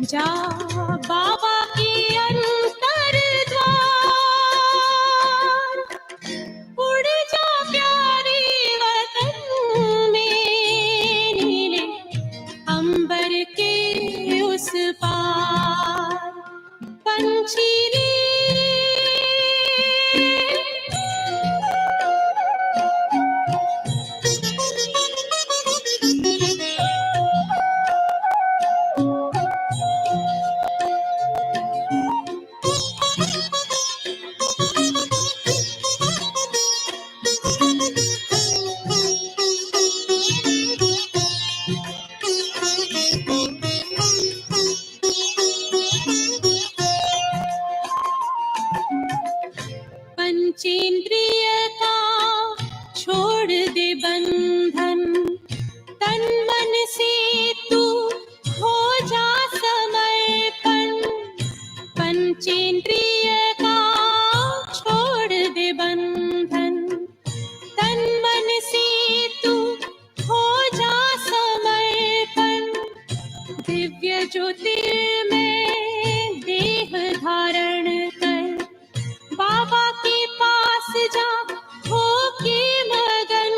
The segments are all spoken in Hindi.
जा बाबा के अंतर द्वार, उड़ जा प्यारे वतन में, नीले अंबर के उस पार पंछी रे। पंचेंद्रिय का छोड़ दे बंधन, तन मन से तू हो जा समर्पण। पंचेंद्रिय का छोड़ दे बंधन, तन मन से तू हो जा समर्पण। दिव्य ज्योतिर्मय देह धारण कर, बाबा के पास जा हो के मगन।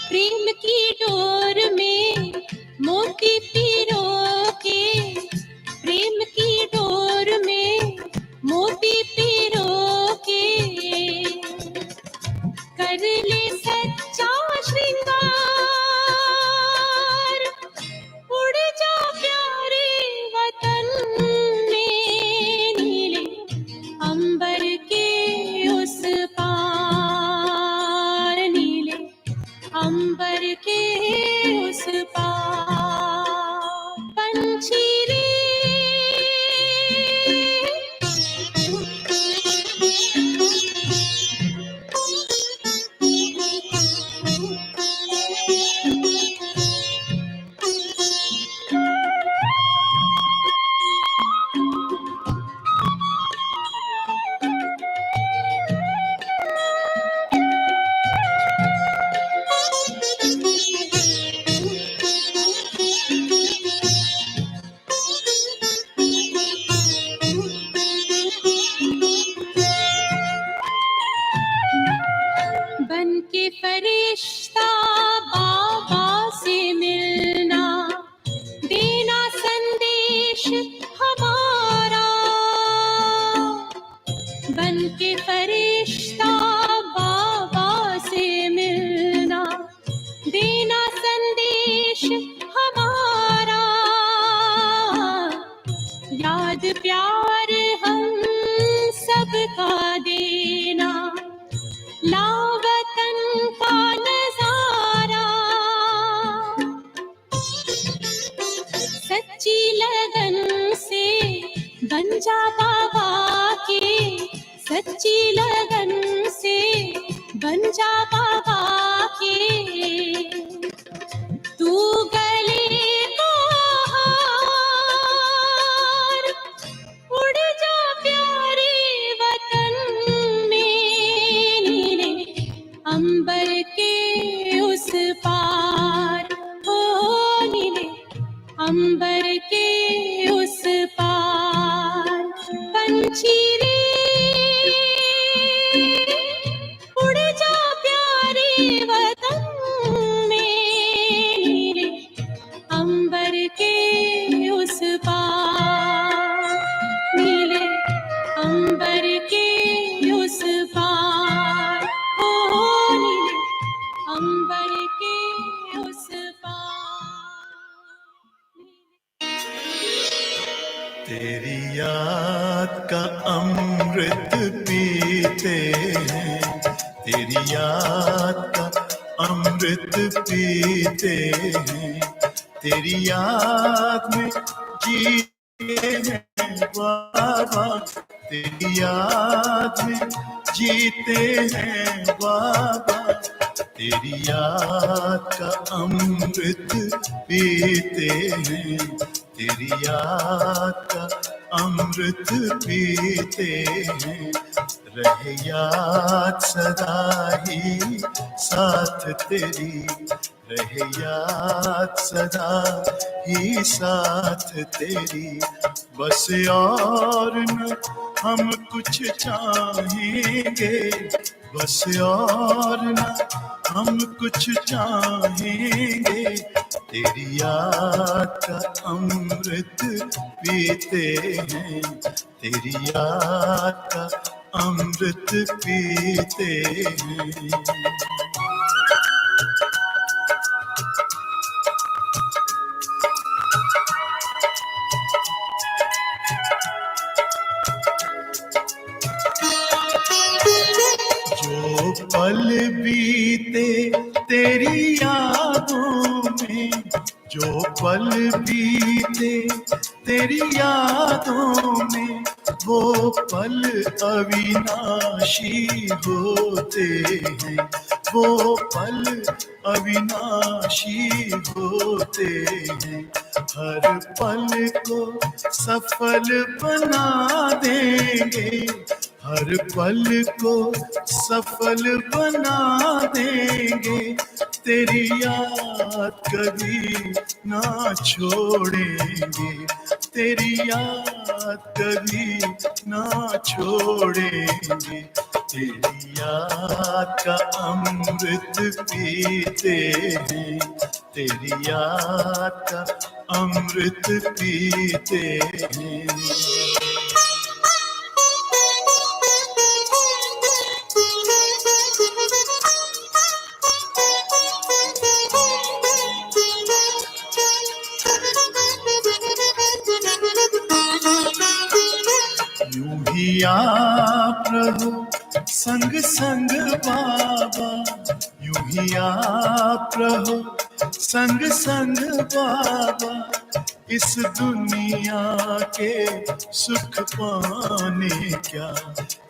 प्रेम की डोर में मोती पिरो के, प्रेम की डोर में मोती पिरो के, कर ले सच्चा श्रृंगार। उड़ जा प्यारे वतन में, नीले अंबर के उस पार, नीले अंबर के उस पार पंछी रे। बन के फरिश्ता बाबा से मिलना, देना संदेश हमारा। बन के फरिश्ता बाबा से मिलना, देना संदेश हमारा। याद प्यार हम सबका देना, लाव जा बाबा की सच्ची लगन से, बन जा बाबा के तू गले को हार, उड़ जा प्यारे वतन में, नीले अंबर के उस पार, ओ नीले अंबर के उस पार। पंछी रे उड़ जा प्यारे वतन में, नीले अंबर के उस पार, नीले अंबर के उस पार, ओ नीले अंबर के उस पार। तेरी याद का अमृत पीते हैं, तेरी याद का अमृत पीते हैं, तेरी याद में जीते हैं बाबा, तेरी याद में जीते हैं बाबा, तेरी याद का अमृत पीते हैं, तेरी याद का अमृत पीते हैं। रहे याद सदा ही साथ तेरी, रहे याद सदा ही साथ तेरी। बस और न हम कुछ चाहेंगे, बस और न हम कुछ चाहेंगे, तेरी याद का अमृत पीते हैं, तेरी याद का अमृत पीते हैं। जो पल बीते तेरी यादों में, जो पल बीते तेरी यादों में, वो पल अविनाशी होते हैं, वो पल अविनाशी होते हैं। हर पल को सफल बना देंगे, हर पल को सफल बना देंगे, तेरी याद कभी ना छोड़ेंगे, तेरी याद कभी ना छोड़ेंगे। तेरी याद का अमृत पीते हैं, तेरी याद का अमृत पीते हैं। यूं ही आप रहो संग संग बाबा, यूं ही आप रहो संग संग बाबा, इस दुनिया के सुख पाने क्या,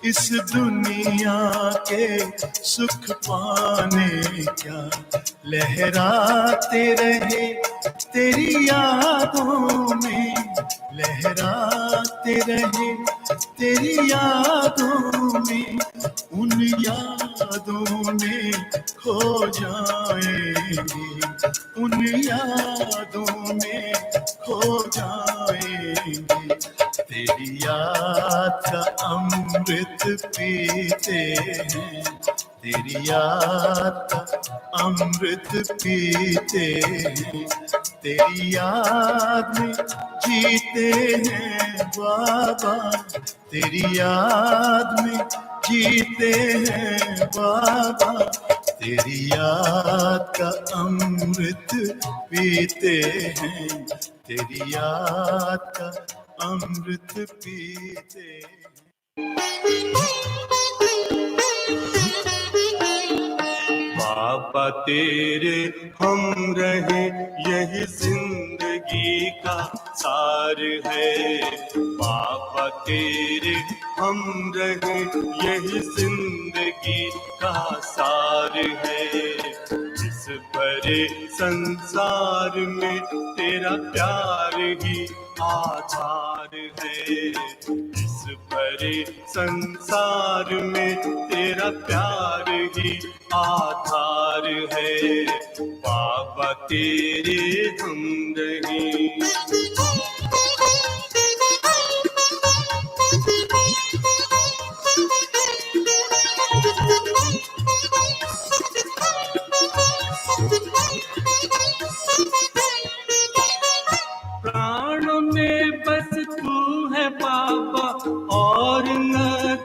इस दुनिया के सुख पाने क्या। लहराते रहे तेरी यादों में, लहराते रहे तेरी यादों में, उन यादों में खो जाएंगे, उन यादों में खो जाएंगे। तेरी याद का अमृत पीते हैं, तेरी याद का अमृत पीते हैं, तेरी याद में जीते हैं बाबा, तेरी याद में जीते हैं बाबा, तेरी याद का अमृत पीते हैं, तेरी याद का अमृत पीते हैं। बाबा बाबा तेरे हम रहे यही जिंदगी का सार है। बाबा तेरे हम रहे यही जिंदगी का सार है। इस भरे संसार में तेरा प्यार ही आधार है। इस भरे संसार में तेरा प्यार ही आधार है। बाबा तेरे हम रहे। प्राण में बस तू है बाबा और न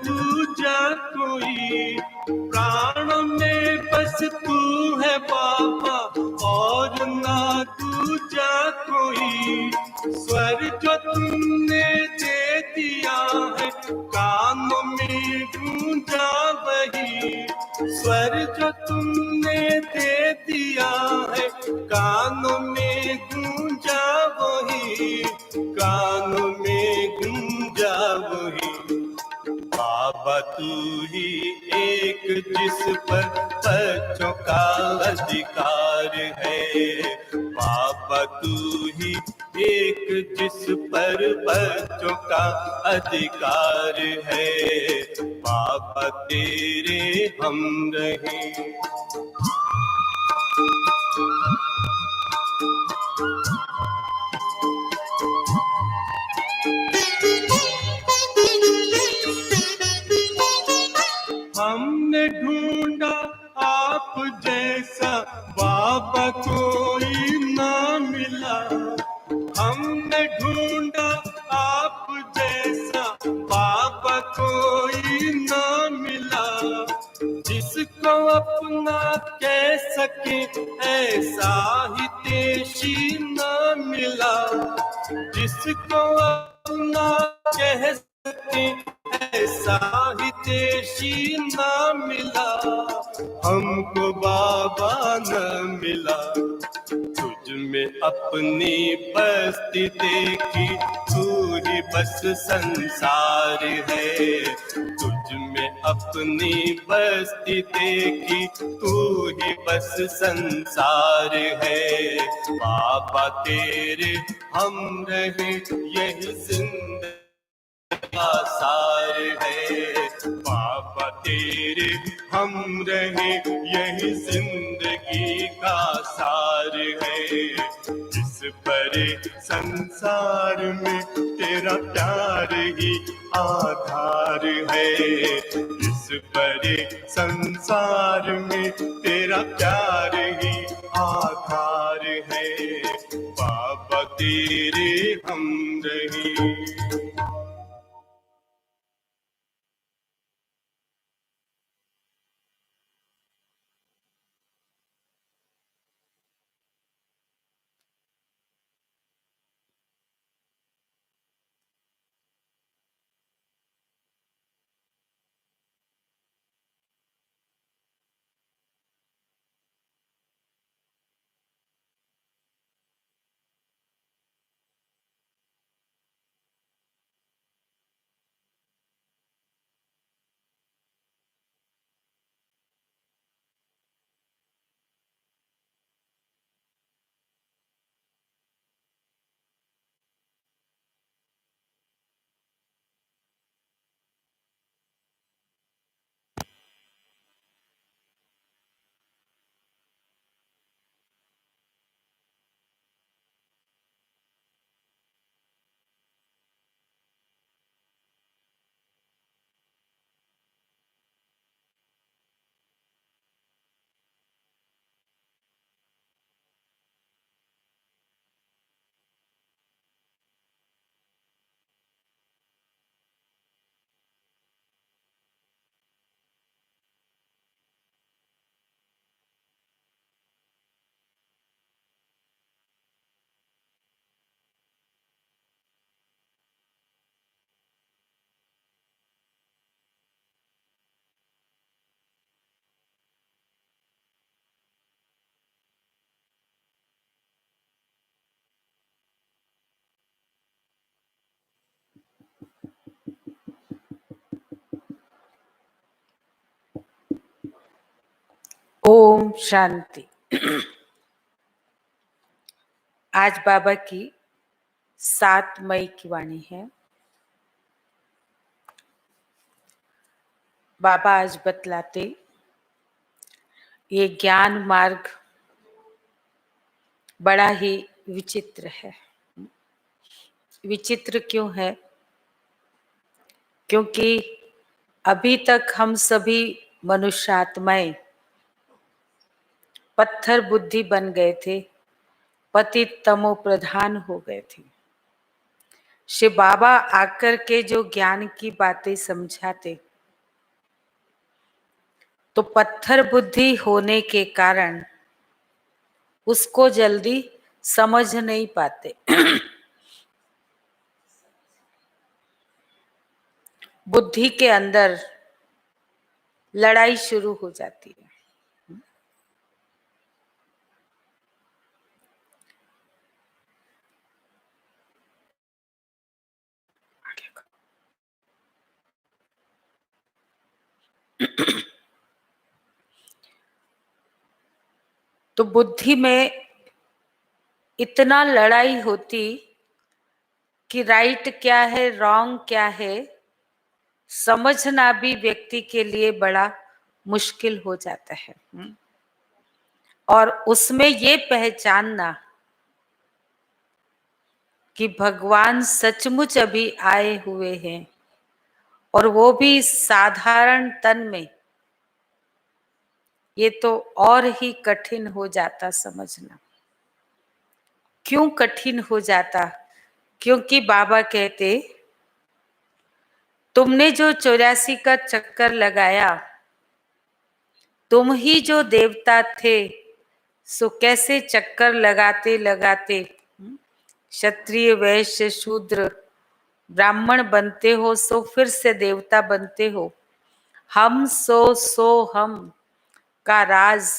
दूजा कोई। प्राण में बस तू है बाबा और न दूजा कोई। स्वर जो तुमने दे दिया है कानों में गूंजा वही। स्वर जो तुमने दे दिया है कानों में गूंजा वही। कानों में गूंजा वही। बाबा तू ही एक जिस पर बच्चों का अधिकार है। बाबा तू ही एक जिस पर बच्चों का अधिकार है। बाबा तेरे हम रहे। हमने ढूंढा आप जैसा बाबा कोई ना मिला। हमने ढूंढा आप जैसा बाबा कोई ना मिला। जिसको अपना कह सके ऐसा हितैषी ना मिला। जिसको अपना कह सके ऐसा हितैषी ना मिला। हमको बाबा न मिला। तुझ में अपनी बस्ती देखी तू ही बस संसार है। तुझ में अपनी बस्ती देखी तू ही बस संसार है। बाबा तेरे हम रहे यही जिंदगी का सार है। बाबा तेरे हम रहे यही जिंदगी का सार है। इस बड़े संसार में तेरा प्यार ही आधार है। इस बड़े संसार में तेरा प्यार ही आधार है। बाबा तेरे हम रहे। ओम शांति। आज बाबा की 7 मई की वाणी है। बाबा आज बतलाते ये ज्ञान मार्ग बड़ा ही विचित्र है। विचित्र क्यों है? क्योंकि अभी तक हम सभी मनुष्यात्माएं पत्थर बुद्धि बन गए थे, पतित तमो प्रधान हो गए थे। श्री बाबा आकर के जो ज्ञान की बातें समझाते, तो पत्थर बुद्धि होने के कारण उसको जल्दी समझ नहीं पाते। बुद्धि के अंदर लड़ाई शुरू हो जाती है। तो बुद्धि में इतना लड़ाई होती कि राइट क्या है, रॉन्ग क्या है, समझना भी व्यक्ति के लिए बड़ा मुश्किल हो जाता है। और उसमें ये पहचानना कि भगवान सचमुच अभी आए हुए हैं और वो भी साधारण तन में, ये तो और ही कठिन हो जाता समझना। क्यों कठिन हो जाता? क्योंकि बाबा कहते, तुमने जो 84 का चक्कर लगाया, तुम ही जो देवता थे, सो कैसे चक्कर लगाते लगाते क्षत्रिय वैश्य शूद्र ब्राह्मण बनते हो, सो फिर से देवता बनते हो। हम सो हम का राज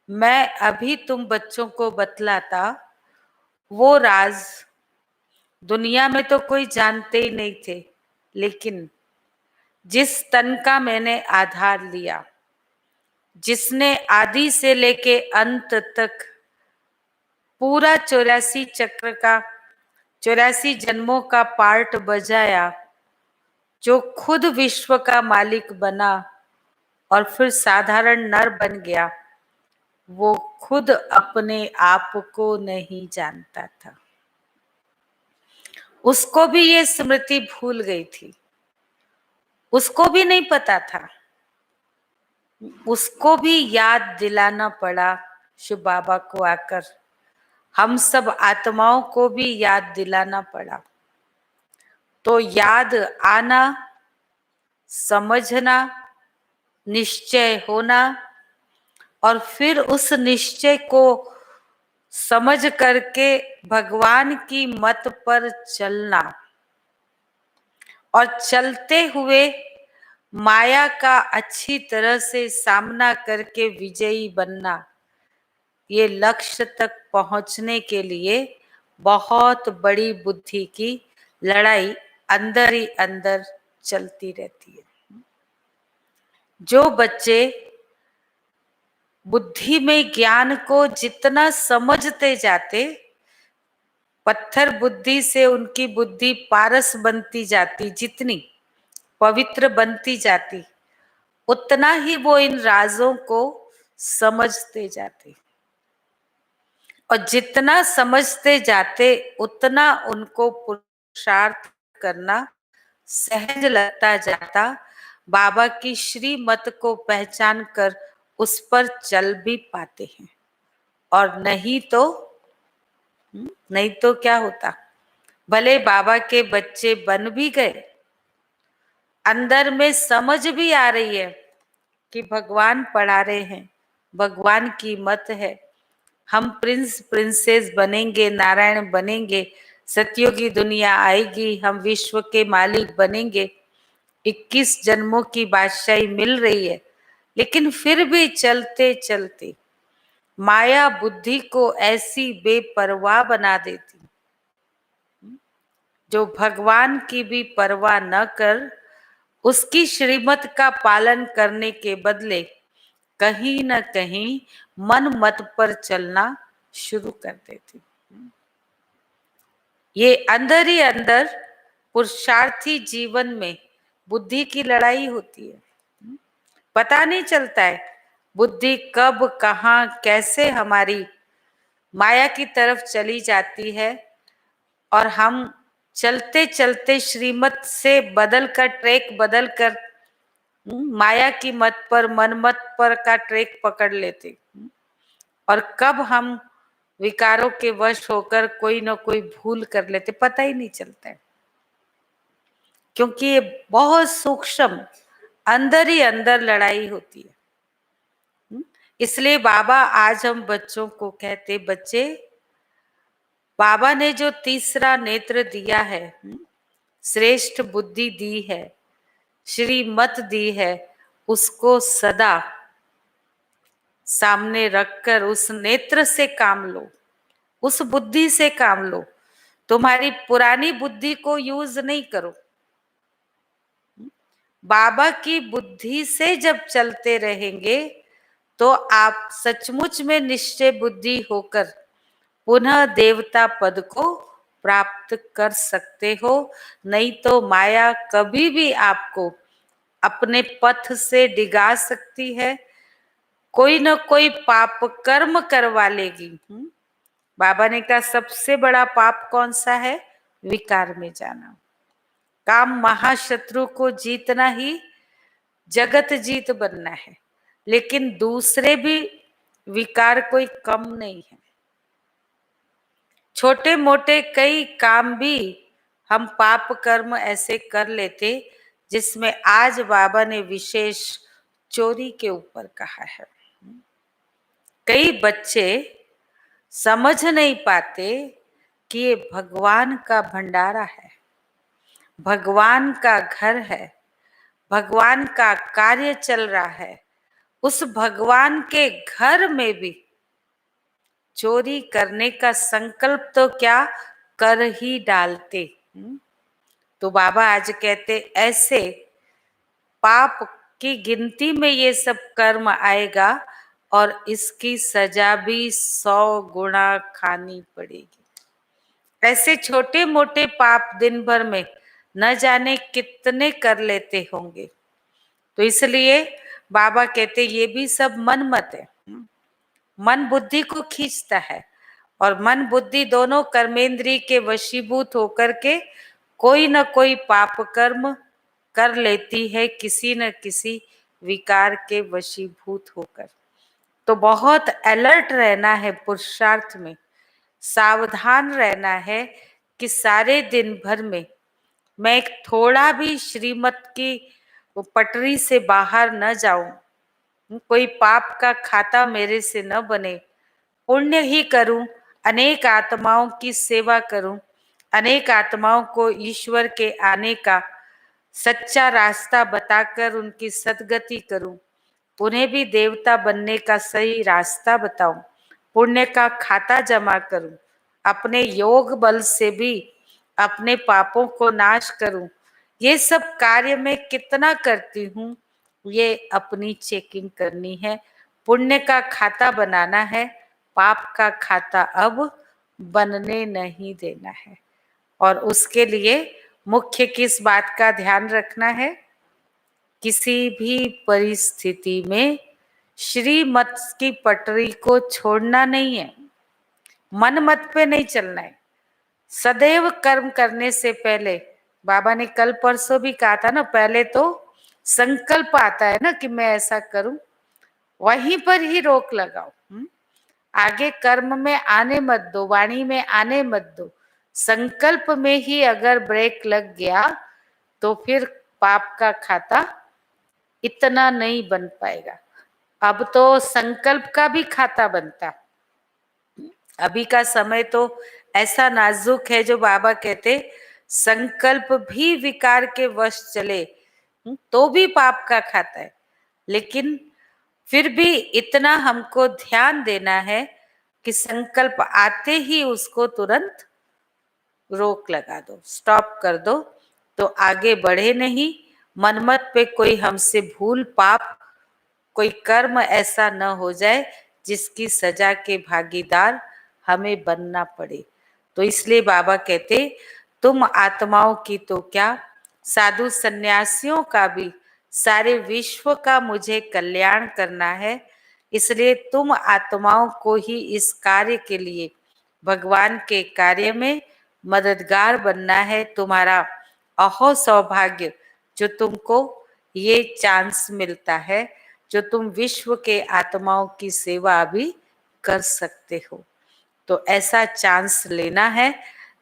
मैं अभी तुम बच्चों को बतलाता, वो राज दुनिया में तो कोई जानते ही नहीं थे, लेकिन जिस तन का मैंने आधार लिया, जिसने आदि से लेके अंत तक पूरा 84 चक्र का 84 जन्मों का पार्ट बजाया, जो खुद विश्व का मालिक बना और फिर साधारण नर बन गया, वो खुद अपने आप को नहीं जानता था। उसको भी ये स्मृति भूल गई थी, उसको भी नहीं पता था, उसको भी याद दिलाना पड़ा शिव बाबा को आकर। हम सब आत्माओं को भी याद दिलाना पड़ा। तो याद आना, समझना, निश्चय होना और फिर उस निश्चय को समझ करके भगवान की मत पर चलना और चलते हुए माया का अच्छी तरह से सामना करके विजयी बनना, ये लक्ष्य तक पहुंचने के लिए बहुत बड़ी बुद्धि की लड़ाई अंदर ही अंदर चलती रहती है। जो बच्चे बुद्धि में ज्ञान को जितना समझते जाते, पत्थर बुद्धि से उनकी बुद्धि पारस बनती जाती, जितनी पवित्र बनती जाती, उतना ही वो इन राजों को समझते जाते। और जितना समझते जाते, उतना उनको पुरुषार्थ करना सहज लगता जाता। बाबा की श्रीमत को पहचान कर उस पर चल भी पाते हैं। और नहीं तो क्या होता? भले बाबा के बच्चे बन भी गए, अंदर में समझ भी आ रही है कि भगवान पढ़ा रहे हैं, भगवान की मत है, हम प्रिंस प्रिंसेस बनेंगे, नारायण बनेंगे, सत्युगी दुनिया आएगी, हम विश्व के मालिक बनेंगे, 21 जन्मों की बादशाही मिल रही है। लेकिन फिर भी चलते चलते माया बुद्धि को ऐसी बेपरवाह बना देती, जो भगवान की भी परवाह न कर उसकी श्रीमत का पालन करने के बदले कहीं न कहीं मन मत पर चलना शुरू कर देती। ये अंदर ही अंदर पुरुषार्थी जीवन में बुद्धि की लड़ाई होती है। पता नहीं चलता है बुद्धि कब कहाँ कैसे हमारी माया की तरफ चली जाती है और हम चलते चलते श्रीमत से बदल कर ट्रैक बदल कर माया की मत पर मन मत पर का ट्रैक पकड़ लेते और कब हम विकारों के वश होकर कोई ना कोई भूल कर लेते पता ही नहीं चलता है, क्योंकि ये बहुत सूक्ष्म अंदर ही अंदर लड़ाई होती है। इसलिए बाबा आज हम बच्चों को कहते, बच्चे बाबा ने जो तीसरा नेत्र दिया है, श्रेष्ठ बुद्धि दी है, श्रीमत दी है, उसको सदा सामने रखकर उस नेत्र से काम लो, उस बुद्धि से काम लो। तुम्हारी पुरानी बुद्धि को यूज नहीं करो। बाबा की बुद्धि से जब चलते रहेंगे तो आप सचमुच में निश्चय बुद्धि होकर पुनः देवता पद को प्राप्त कर सकते हो। नहीं तो माया कभी भी आपको अपने पथ से डिगा सकती है, कोई न कोई पाप कर्म करवा लेगी। बाबा ने कहा सबसे बड़ा पाप कौन सा है? विकार में जाना। काम महाशत्रु को जीतना ही जगत जीत बनना है, लेकिन दूसरे भी विकार कोई कम नहीं है। छोटे मोटे कई काम भी हम पाप कर्म ऐसे कर लेते जिसमें आज बाबा ने विशेष चोरी के ऊपर कहा है। कई बच्चे समझ नहीं पाते कि ये भगवान का भंडारा है, भगवान का घर है, भगवान का कार्य चल रहा है। उस भगवान के घर में भी चोरी करने का संकल्प तो क्या कर ही डालते। तो बाबा आज कहते ऐसे पाप की गिनती में ये सब कर्म आएगा और इसकी सजा भी 100 गुना खानी पड़ेगी। ऐसे छोटे मोटे पाप दिन भर में न जाने कितने कर लेते होंगे। तो इसलिए बाबा कहते ये भी सब मन मत है। मन बुद्धि को खींचता है और मन बुद्धि दोनों कर्मेंद्री के वशीभूत होकर के कोई न कोई पाप कर्म कर लेती है, किसी न किसी विकार के वशीभूत होकर। तो बहुत अलर्ट रहना है, पुरुषार्थ में सावधान रहना है कि सारे दिन भर में मैं थोड़ा भी श्रीमत की पटरी से बाहर न जाऊं, कोई पाप का खाता मेरे से न बने, पुण्य ही करूं, अनेक आत्माओं की सेवा करूं, अनेक आत्माओं को ईश्वर के आने का सच्चा रास्ता बताकर उनकी सद्गति करूं, उन्हें भी देवता बनने का सही रास्ता बताऊं, पुण्य का खाता जमा करूं, अपने योग बल से भी अपने पापों को नाश करूं। ये सब कार्य मैं कितना करती हूँ, ये अपनी चेकिंग करनी है। पुण्य का खाता बनाना है, पाप का खाता अब बनने नहीं देना है। और उसके लिए मुख्य किस बात का ध्यान रखना है? किसी भी परिस्थिति में श्रीमत की पटरी को छोड़ना नहीं है, मन मत पे नहीं चलना है। सदैव कर्म करने से पहले बाबा ने कल परसों भी कहा था ना, पहले तो संकल्प आता है ना कि मैं ऐसा करूं, वहीं पर ही रोक लगाओ। आगे कर्म में आने मत दो, वाणी में आने मत दो। संकल्प में ही अगर ब्रेक लग गया तो फिर पाप का खाता इतना नहीं बन पाएगा। अब तो संकल्प का भी खाता बनता। अभी का समय तो ऐसा नाजुक है जो बाबा कहते संकल्प भी विकार के वश चले तो भी पाप का खाता है। लेकिन फिर भी इतना हमको ध्यान देना है कि संकल्प आते ही उसको तुरंत रोक लगा दो, स्टॉप कर दो, तो आगे बढ़े नहीं। मनमत पे कोई हमसे भूल पाप कोई कर्म ऐसा न हो जाए जिसकी सजा के भागीदार हमें बनना पड़े। तो इसलिए बाबा कहते, तुम आत्माओं की तो क्या, साधु सन्यासियों का भी, सारे विश्व का मुझे कल्याण करना है। इसलिए तुम आत्माओं को ही इस कार्य के लिए, भगवान के कार्य में मददगार बनना है। तुम्हारा अहो सौभाग्य जो तुमको ये चांस मिलता है, जो तुम विश्व के आत्माओं की सेवा भी कर सकते हो। तो ऐसा चांस लेना है,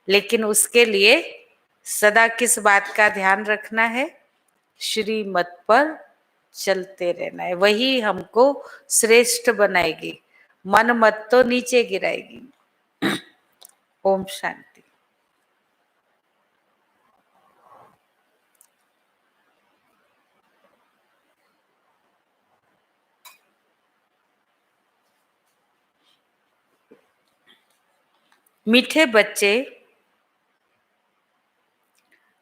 लेकिन उसके लिए सदा किस बात का ध्यान रखना है? श्रीमत पर चलते रहना है। वही हमको श्रेष्ठ बनाएगी, मन मत तो नीचे गिराएगी। ओम शांति। मीठे बच्चे,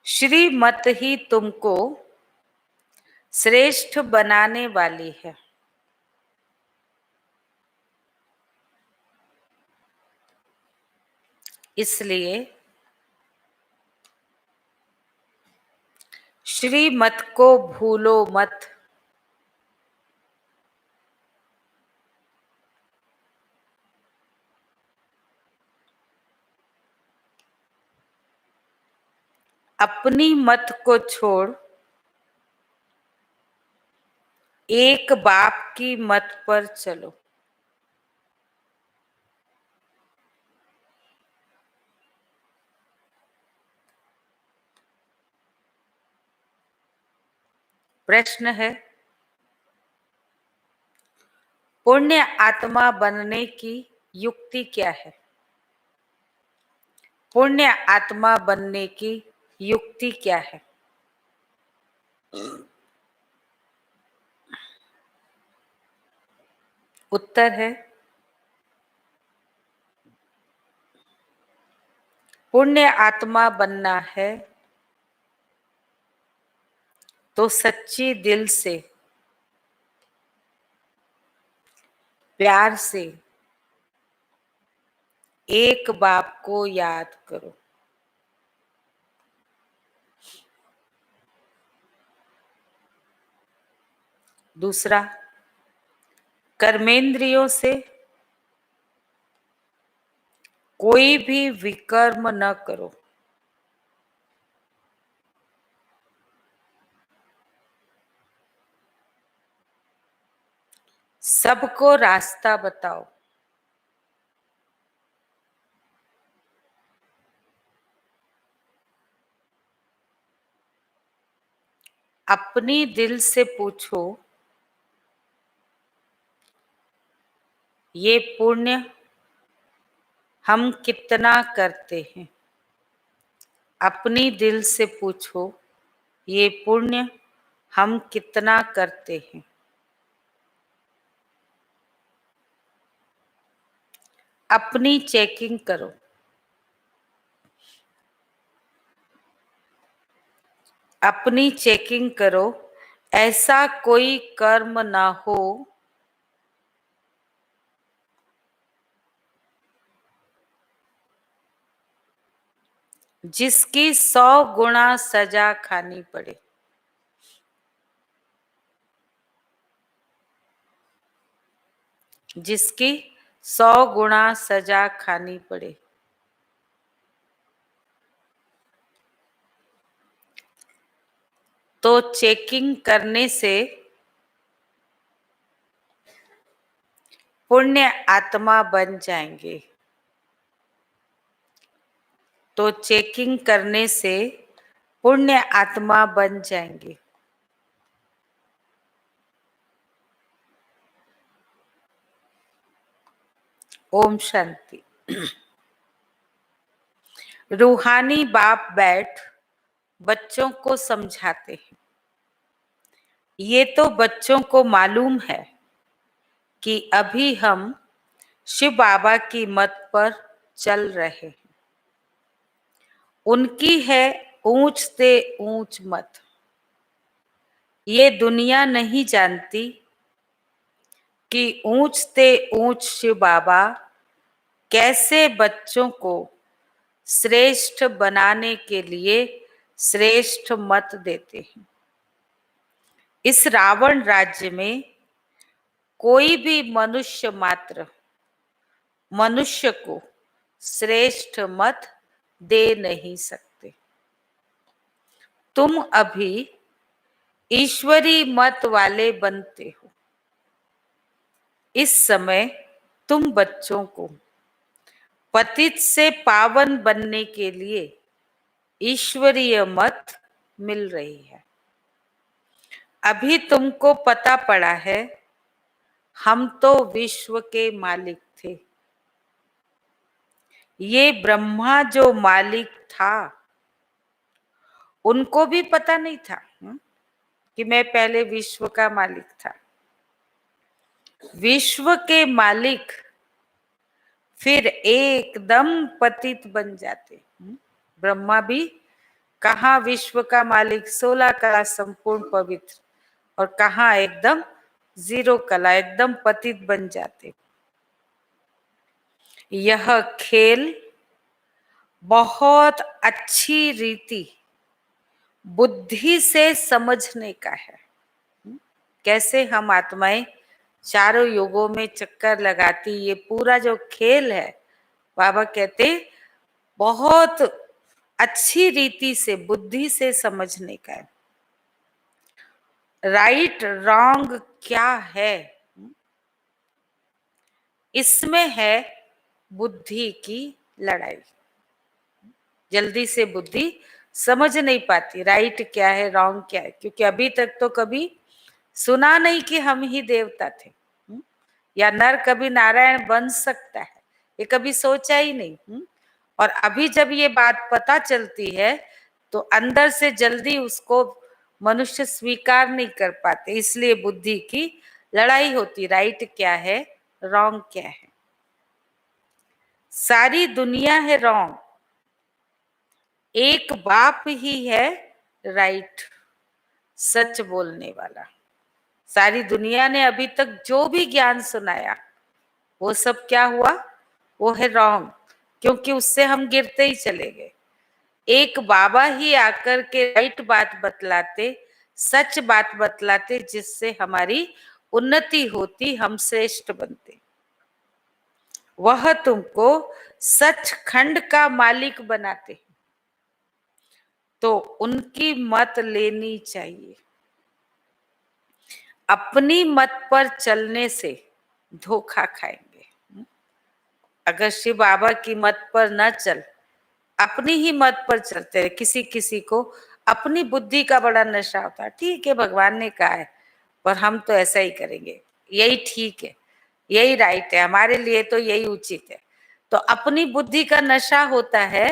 श्रीमत ही तुमको श्रेष्ठ बनाने वाली है। इसलिए श्रीमत को भूलो मत। अपनी मत को छोड़ एक बाप की मत पर चलो। प्रश्न है, पुण्य आत्मा बनने की युक्ति क्या है? पुण्य आत्मा बनने की युक्ति क्या है? उत्तर है, पुण्य आत्मा बनना है तो सच्ची दिल से, प्यार से एक बाप को याद करो। दूसरा, कर्मेंद्रियों से कोई भी विकर्म न करो। सबको रास्ता बताओ। अपनी दिल से पूछो, ये पुण्य हम कितना करते हैं? अपनी दिल से पूछो, ये पुण्य हम कितना करते हैं? अपनी चेकिंग करो। अपनी चेकिंग करो, ऐसा कोई कर्म ना हो जिसकी 100 गुना सजा खानी पड़े। जिसकी 100 गुना सजा खानी पड़े। तो चेकिंग करने से पुण्य आत्मा बन जाएंगे। तो चेकिंग करने से पुण्य आत्मा बन जाएंगे। ओम शांति। रूहानी बाप बैठ बच्चों को समझाते हैं। ये तो बच्चों को मालूम है कि अभी हम शिव बाबा की मत पर चल रहे हैं। उनकी है ऊंच से ऊंच मत। ये दुनिया नहीं जानती कि ऊंचते ऊंच शिव बाबा कैसे बच्चों को श्रेष्ठ बनाने के लिए श्रेष्ठ मत देते हैं। इस रावण राज्य में कोई भी मनुष्य मात्र मनुष्य को श्रेष्ठ मत दे नहीं सकते। तुम अभी ईश्वरी मत वाले बनते हो। इस समय तुम बच्चों को पतित से पावन बनने के लिए ईश्वरीय मत मिल रही है। अभी तुमको पता पड़ा है हम तो विश्व के मालिक थे। ये ब्रह्मा जो मालिक था उनको भी पता नहीं था कि मैं पहले विश्व का मालिक था। विश्व के मालिक फिर एकदम पतित बन जाते। ब्रह्मा भी कहाँ विश्व का मालिक 16 कला संपूर्ण पवित्र और कहाँ एकदम 0 कला एकदम पतित बन जाते। यह खेल बहुत अच्छी रीति बुद्धि से समझने का है। कैसे हम आत्माएं चारों युगों में चक्कर लगाती, ये पूरा जो खेल है बाबा कहते बहुत अच्छी रीति से बुद्धि से समझने का है। राइट रॉन्ग क्या है इसमें है बुद्धि की लड़ाई। जल्दी से बुद्धि समझ नहीं पाती राइट क्या है रॉन्ग क्या है, क्योंकि अभी तक तो कभी सुना नहीं कि हम ही देवता थे या नर कभी नारायण बन सकता है, ये कभी सोचा ही नहीं। और अभी जब ये बात पता चलती है तो अंदर से जल्दी उसको मनुष्य स्वीकार नहीं कर पाते, इसलिए बुद्धि की लड़ाई होती राइट क्या है रॉन्ग क्या है। सारी दुनिया है रॉन्ग, एक बाप ही है राइट सच बोलने वाला। सारी दुनिया ने अभी तक जो भी ज्ञान सुनाया वो सब क्या हुआ, वो है रॉन्ग, क्योंकि उससे हम गिरते ही चले गए। एक बाबा ही आकर के राइट बात बतलाते, सच बात बतलाते, जिससे हमारी उन्नति होती, हम श्रेष्ठ बनते। वह तुमको सचखंड का मालिक बनाते, तो उनकी मत लेनी चाहिए। अपनी मत पर चलने से धोखा खाएंगे। अगर शिव बाबा की मत पर न चल, अपनी ही मत पर चलते रहे, किसी किसी को अपनी बुद्धि का बड़ा नशा होता है, ठीक है भगवान ने कहा है पर हम तो ऐसा ही करेंगे, यही ठीक है, यही राइट है, हमारे लिए तो यही उचित है। तो अपनी बुद्धि का नशा होता है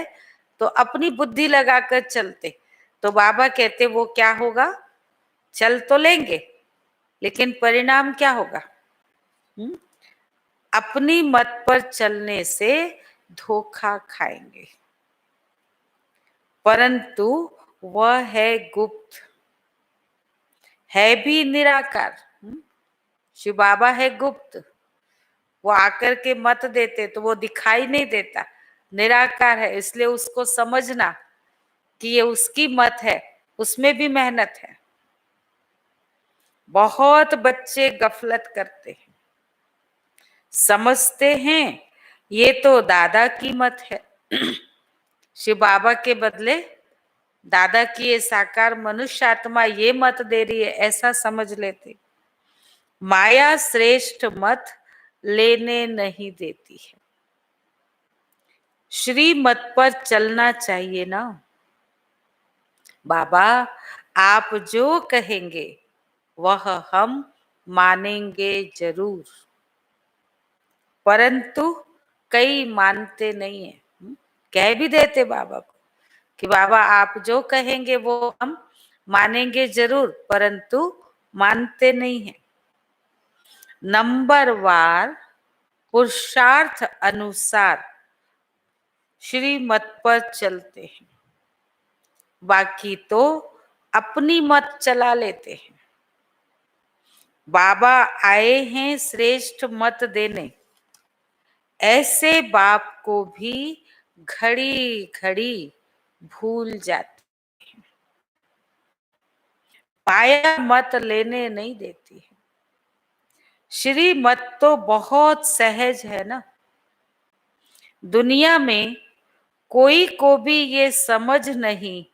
तो अपनी बुद्धि लगाकर चलते, तो बाबा कहते वो क्या होगा, चल तो लेंगे लेकिन परिणाम क्या होगा, अपनी मत पर चलने से धोखा खाएंगे। परंतु वह है गुप्त, है भी निराकार। शिव बाबा है गुप्त, वो आकर के मत देते तो वो दिखाई नहीं देता, निराकार है, इसलिए उसको समझना कि ये उसकी मत है, उसमें भी मेहनत है। बहुत बच्चे गफलत करते हैं, समझते हैं ये तो दादा की मत है, शिव बाबा के बदले दादा की ये साकार मनुष्य आत्मा ये मत दे रही है, ऐसा समझ लेते। माया श्रेष्ठ मत लेने नहीं देती है, श्री मत पर चलना चाहिए ना। बाबा आप जो कहेंगे वह हम मानेंगे जरूर, परंतु कई मानते नहीं है। कह भी देते बाबा को कि बाबा आप जो कहेंगे वो हम मानेंगे जरूर, परंतु मानते नहीं है। नंबरवार पुरुषार्थ अनुसार श्रीमत पर चलते हैं, बाकी तो अपनी मत चला लेते हैं। बाबा आए हैं श्रेष्ठ मत देने, ऐसे बाप को भी घड़ी घड़ी भूल जाती, पाया मत लेने नहीं देती है। श्री मत तो बहुत सहज है ना, दुनिया में कोई को भी ये समझ नहीं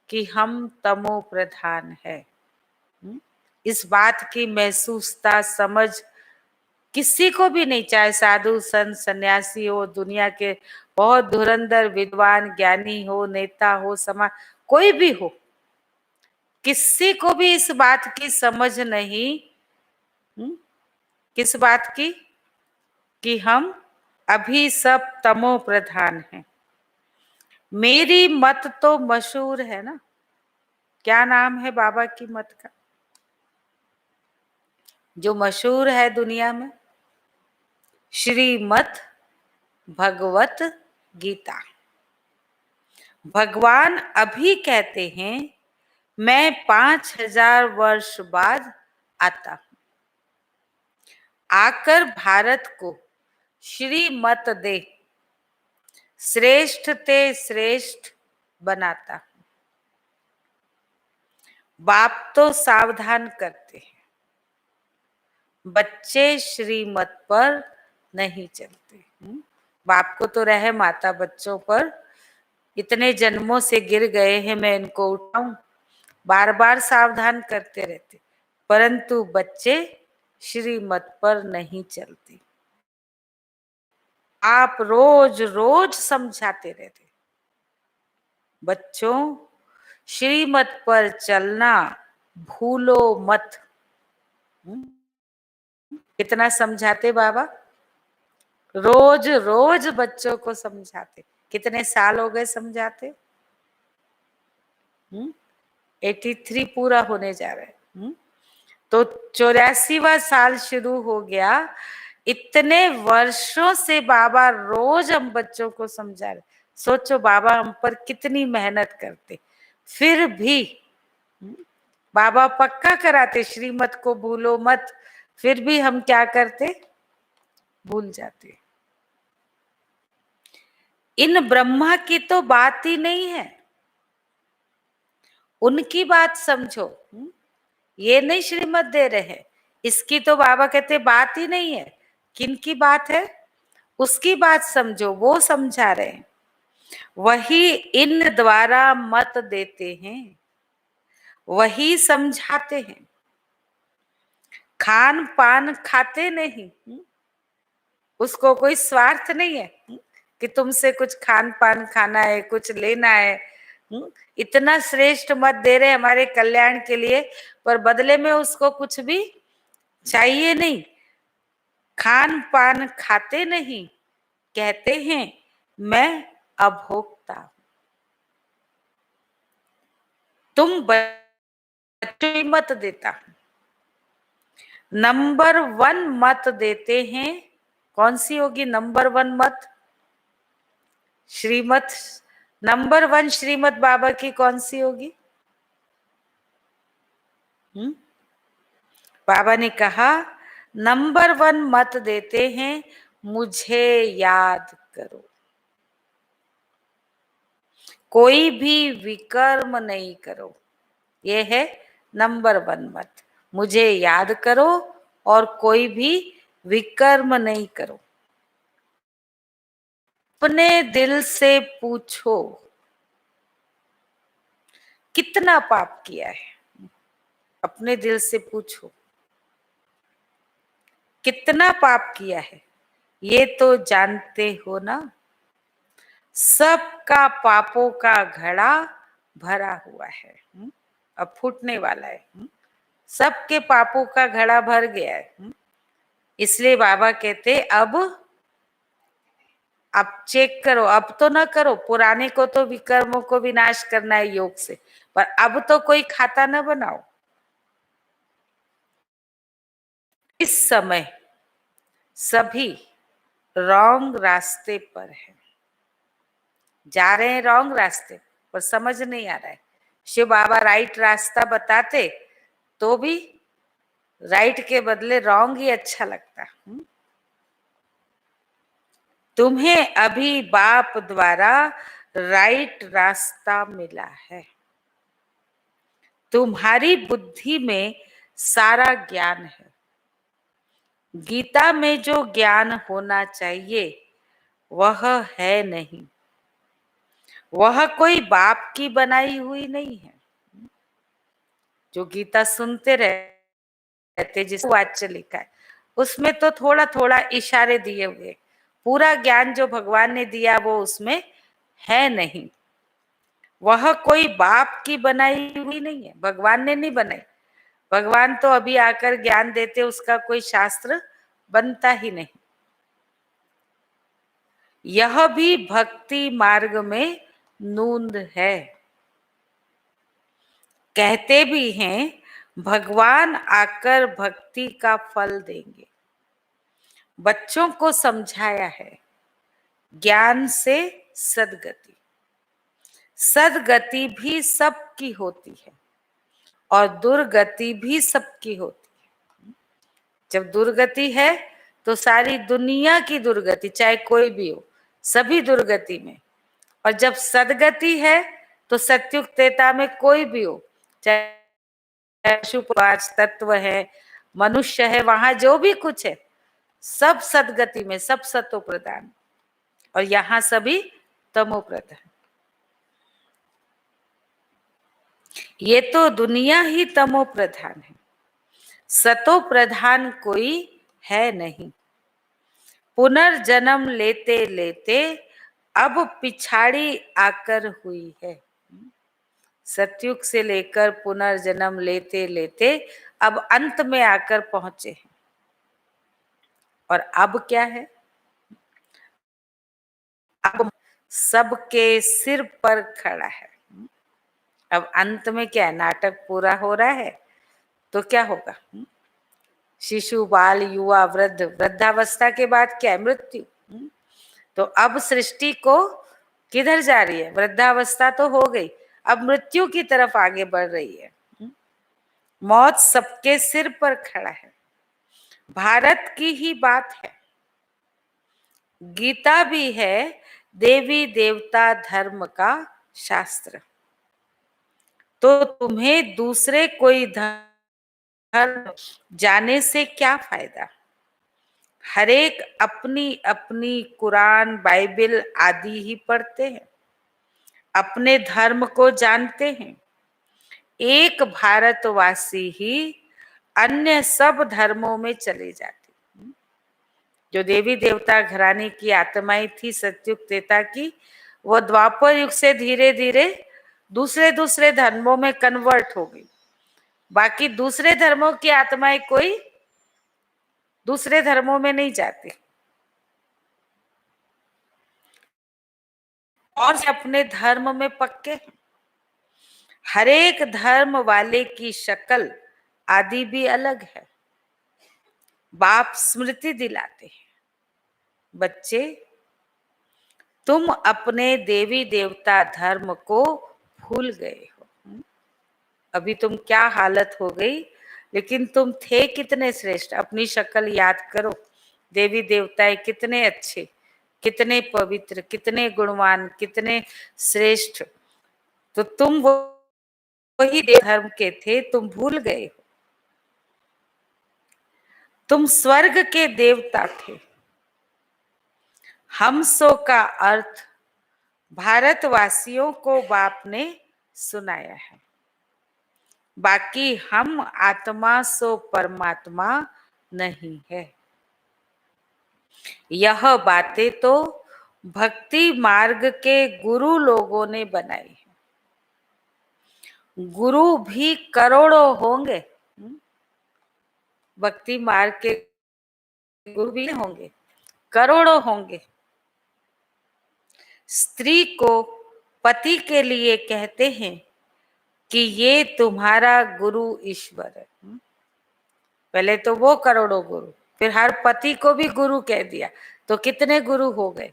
कि हम तमो प्रधान है। इस बात की महसूसता समझ किसी को भी नहीं, चाहे साधु संत सन्यासी हो, दुनिया के बहुत धुरंधर विद्वान ज्ञानी हो, नेता हो, समाज कोई भी हो, किसी को भी इस बात की समझ नहीं। किस बात की? कि हम अभी सब तमो प्रधान हैं। मेरी मत तो मशहूर है ना, क्या नाम है बाबा की मत का जो मशहूर है दुनिया में? श्रीमद् भगवत गीता। भगवान अभी कहते हैं मैं 5000 वर्ष बाद आता हूं, आकर भारत को श्रीमत दे श्रेष्ठ ते श्रेष्ठ बनाता हूं। बाप तो सावधान करते हैं, बच्चे श्रीमत पर नहीं चलते। बाप को तो रहम आता बच्चों पर, इतने जन्मों से गिर गए हैं, मैं इनको उठाऊं, बार बार सावधान करते रहते, परंतु बच्चे श्रीमत पर नहीं चलते। आप रोज रोज समझाते रहते, बच्चों श्रीमत पर चलना भूलो मत। कितना समझाते बाबा, रोज रोज बच्चों को समझाते। कितने साल हो गए समझाते? 83 पूरा होने जा रहा है। तो 84वां साल शुरू हो गया। इतने वर्षों से बाबा रोज हम बच्चों को समझा रहे। सोचो बाबा हम पर कितनी मेहनत करते, फिर भी बाबा पक्का कराते श्रीमत को भूलो मत, फिर भी हम क्या करते? भूल जाते। इन ब्रह्मा की तो बात ही नहीं है, उनकी बात समझो। ये नहीं श्रीमत दे रहे, इसकी तो बाबा कहते बात ही नहीं है। किनकी बात है? उसकी बात समझो, वो समझा रहे हैं। वही इन द्वारा मत देते हैं, वही समझाते हैं। खान पान खाते नहीं, उसको कोई स्वार्थ नहीं है कि तुमसे कुछ खान पान खाना है, कुछ लेना है। इतना श्रेष्ठ मत दे रहे हमारे कल्याण के लिए, पर बदले में उसको कुछ भी चाहिए नहीं। खान पान खाते नहीं, कहते हैं मैं अभोक्ता हूं। तुम बच्चों मत देता हूं, नंबर 1 मत देते हैं। कौन सी होगी नंबर 1 मत? श्रीमत नंबर 1 श्रीमत बाबा की कौन सी होगी? बाबा ने कहा नंबर 1 मत देते हैं, मुझे याद करो। कोई भी विकर्म नहीं करो, ये है नंबर 1 मत। मुझे याद करो और कोई भी विकर्म नहीं करो। अपने दिल से पूछो कितना पाप किया है, अपने दिल से पूछो कितना पाप किया है। ये तो जानते हो ना, सबका पापों का घड़ा भरा हुआ है, अब फूटने वाला है। सबके पापों का घड़ा भर गया है। इसलिए बाबा कहते अब चेक करो, अब तो ना करो। पुराने को तो विकर्मों को विनाश करना है योग से, पर अब तो कोई खाता ना बनाओ। इस समय सभी रॉन्ग रास्ते पर है, जा रहे हैं रॉन्ग रास्ते पर, समझ नहीं आ रहा है। शिव बाबा राइट रास्ता बताते तो भी राइट के बदले रॉन्ग ही अच्छा लगता। तुम्हें अभी बाप द्वारा राइट रास्ता मिला है। तुम्हारी बुद्धि में सारा ज्ञान है। गीता में जो ज्ञान होना चाहिए वह है नहीं। वह कोई बाप की बनाई हुई नहीं है। जो गीता सुनते रहते जिस वाच्य लिखा है उसमें तो थोड़ा थोड़ा इशारे दिए हुए, पूरा ज्ञान जो भगवान ने दिया वो उसमें है नहीं। वह कोई बाप की बनाई हुई नहीं है, भगवान ने नहीं बनाई। भगवान तो अभी आकर ज्ञान देते, उसका कोई शास्त्र बनता ही नहीं। यह भी भक्ति मार्ग में नूंद है। कहते भी हैं भगवान आकर भक्ति का फल देंगे। बच्चों को समझाया है ज्ञान से सदगति। सदगति भी सबकी होती है और दुर्गति भी सबकी होती है। जब दुर्गति है तो सारी दुनिया की दुर्गति, चाहे कोई भी हो, सभी दुर्गति में। और जब सदगति है तो सत्युग त्रेता में कोई भी हो, चाहे पशु पांच तत्व है, मनुष्य है, वहां जो भी कुछ है सब सदगति में, सब सतो प्रधान। और यहाँ सभी तमो प्रधान। ये तो दुनिया ही तमो प्रधान है, सतो प्रधान कोई है नहीं। पुनर्जन्म लेते लेते अब पिछाड़ी आकर हुई है। सतयुग से लेकर पुनर्जन्म लेते लेते अब अंत में आकर पहुंचे हैं। और अब क्या है? अब सबके सिर पर खड़ा है। अब अंत में क्या है? नाटक पूरा हो रहा है तो क्या होगा? शिशु, बाल, युवा, वृद्ध, वृद्धावस्था के बाद क्या है? मृत्यु। तो अब सृष्टि को किधर जा रही है? वृद्धावस्था तो हो गई, अब मृत्यु की तरफ आगे बढ़ रही है। मौत सबके सिर पर खड़ा है। भारत की ही बात है। गीता भी है देवी देवता धर्म का शास्त्र। तो तुम्हें दूसरे कोई धर्म जाने से क्या फायदा? हरेक अपनी अपनी कुरान, बाइबल आदि ही पढ़ते हैं, अपने धर्म को जानते हैं। एक भारतवासी ही अन्य सब धर्मों में चले जाते। जो देवी देवता घराने की आत्माएं थी सतयुग त्रेता की, वो द्वापर युग से धीरे धीरे दूसरे दूसरे धर्मों में कन्वर्ट हो गई। बाकी दूसरे धर्मों की आत्माएं कोई दूसरे धर्मों में नहीं जाती और अपने धर्म में पक्के हैं। हरेक धर्म वाले की शक्ल आदि भी अलग है। बाप स्मृति दिलाते हैं, बच्चे तुम अपने देवी देवता धर्म को भूल गए हो। अभी तुम क्या हालत हो गई, लेकिन तुम थे कितने श्रेष्ठ। अपनी शक्ल याद करो, देवी देवताएं कितने अच्छे, कितने पवित्र, कितने गुणवान, कितने श्रेष्ठ। तो तुम वही धर्म के थे, तुम भूल गए हो। तुम स्वर्ग के देवता थे। हमसो का अर्थ भारतवासियों को बाप ने सुनाया है। बाकी हम आत्मा सो परमात्मा नहीं है। यह बातें तो भक्ति मार्ग के गुरु लोगों ने बनाई है। गुरु भी करोड़ों होंगे, भक्ति मार्ग के गुरु भी होंगे, करोड़ों होंगे। स्त्री को पति के लिए कहते हैं कि ये तुम्हारा गुरु ईश्वर है। पहले तो वो करोड़ों गुरु, फिर हर पति को भी गुरु कह दिया, तो कितने गुरु हो गए।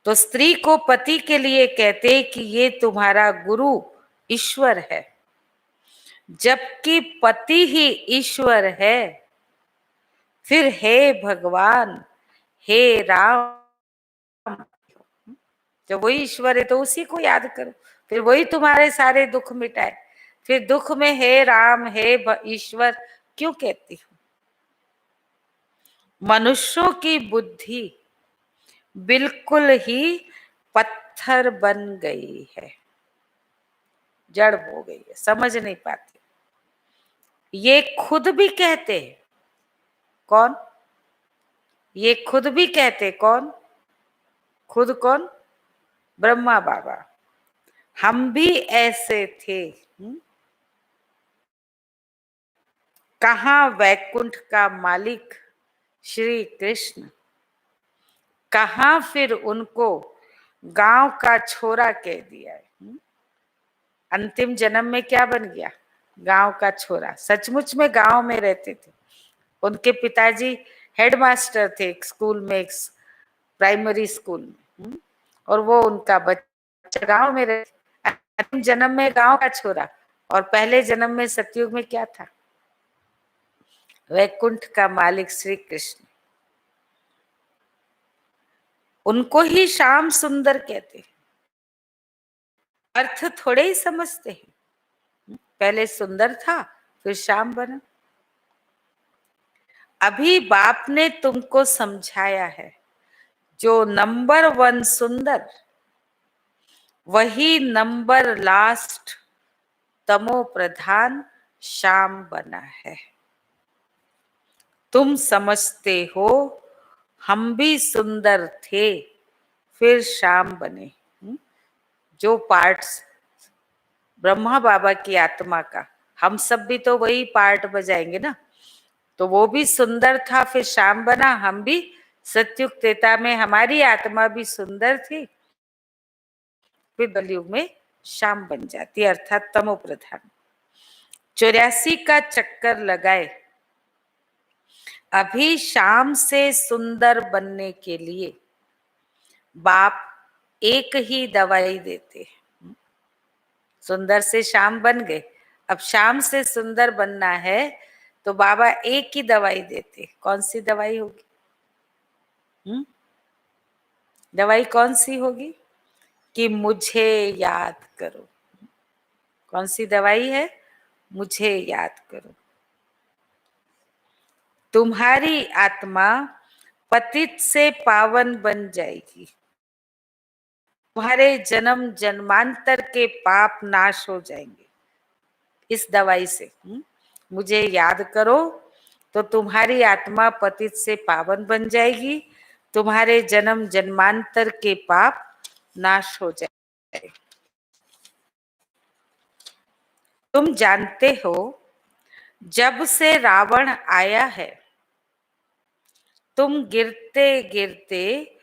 तो स्त्री को पति के लिए कहते कि ये तुम्हारा गुरु ईश्वर है। जबकि पति ही ईश्वर है। फिर हे भगवान, हे राम, जब वही ईश्वर है तो उसी को याद करो, फिर वही तुम्हारे सारे दुख मिटाए। फिर दुख में हे राम, हे ईश्वर क्यों कहती हूँ? मनुष्यों की बुद्धि बिल्कुल ही पत्थर बन गई है, जड़ हो गई है, समझ नहीं पाते। ये खुद भी कहते हैं। कौन? ये खुद भी कहते। कौन? खुद कौन? ब्रह्मा बाबा। हम भी ऐसे थे। कहाँ वैकुंठ का मालिक श्री कृष्ण, कहाँ फिर उनको गांव का छोरा कह दिया है। अंतिम जन्म में क्या बन गया? गांव का छोरा। सचमुच में गांव में रहते थे। उनके पिताजी हेडमास्टर थे एक स्कूल में, एक प्राइमरी स्कूल में, और वो उनका बच्चा गांव में रहते। अंतिम जन्म में गांव का छोरा, और पहले जन्म में सतयुग में क्या था? वैकुंठ का मालिक श्री कृष्ण। उनको ही श्याम सुंदर कहते हैं। अर्थ थोड़े ही समझते हैं। पहले सुंदर था, फिर श्याम बना। अभी बाप ने तुमको समझाया है, जो नंबर 1 सुंदर, वही नंबर लास्ट तमो प्रधान श्याम बना है। तुम समझते हो हम भी सुंदर थे, फिर श्याम बने। जो पार्ट्स ब्रह्मा बाबा की आत्मा का, हम सब भी तो वही पार्ट बजाएंगे ना। तो वो भी सुंदर था, फिर श्याम बना। हम भी सत्युग त्रेता में हमारी आत्मा भी सुंदर थी, फिर कलयुग में श्याम बन जाती, अर्थात तमो प्रधान। 84 का चक्कर लगाए। अभी श्याम से सुंदर बनने के लिए बाप एक ही दवाई देते। सुंदर से श्याम बन गए, अब श्याम से सुंदर बनना है तो बाबा एक ही दवाई देते। कौन सी दवाई होगी? दवाई कौन सी होगी? कि मुझे याद करो। कौन सी दवाई है? मुझे याद करो। तुम्हारी आत्मा पतित से पावन बन जाएगी। तुम्हारे जन्म जन्मांतर के पाप नाश हो जाएंगे इस दवाई से। मुझे याद करो तो तुम्हारी आत्मा पतित से पावन बन जाएगी, तुम्हारे जन्म जन्मांतर के पाप नाश हो जाएंगे। तुम जानते हो जब से रावण आया है, तुम गिरते गिरते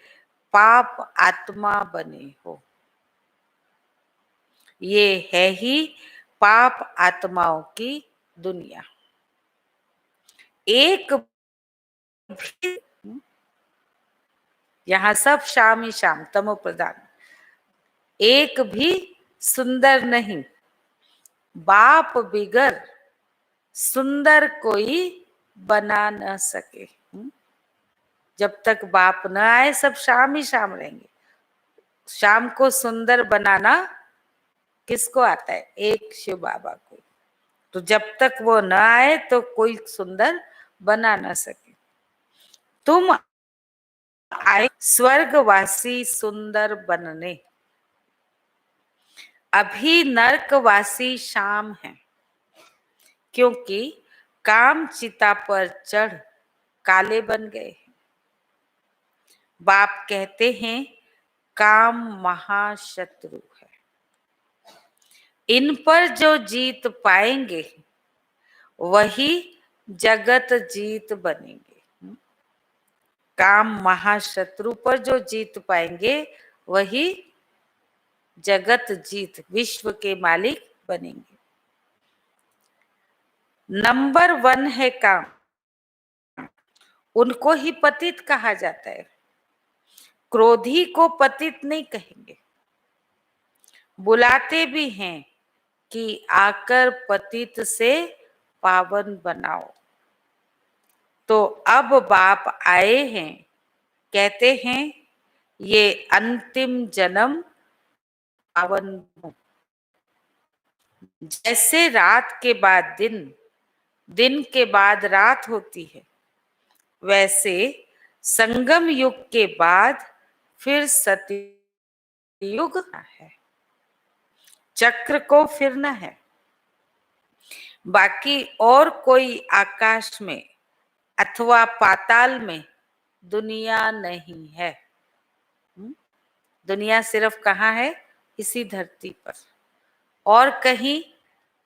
पाप आत्मा बने हो। ये है ही पाप आत्माओं की दुनिया। एक भी, यहां सब शाम ही शाम, तमो प्रधान। एक भी सुंदर नहीं। बाप बिगर सुंदर कोई बना न सके। जब तक बाप न आए सब शाम ही शाम रहेंगे। शाम को सुंदर बनाना किसको आता है? एक शिव बाबा को। तो जब तक वो न आए तो कोई सुंदर बना न सके। तुम आए स्वर्गवासी सुंदर बनने। अभी नरकवासी शाम है, क्योंकि काम चिता पर चढ़ काले बन गए। बाप कहते हैं काम महाशत्रु है। इन पर जो जीत पाएंगे वही जगत जीत बनेंगे। काम महाशत्रु पर जो जीत पाएंगे वही जगत जीत, विश्व के मालिक बनेंगे। नंबर 1 है काम, उनको ही पतित कहा जाता है। क्रोधी को पतित नहीं कहेंगे। बुलाते भी हैं कि आकर पतित से पावन बनाओ। तो अब बाप आए हैं, कहते हैं ये अंतिम जन्म पावन बनो। जैसे रात के बाद दिन, दिन के बाद रात होती है, वैसे संगम युग के बाद फिर सतयुग है। चक्र को फिरना है। बाकी और कोई आकाश में अथवा पाताल में दुनिया नहीं है। दुनिया सिर्फ कहाँ है? इसी धरती पर। और कहीं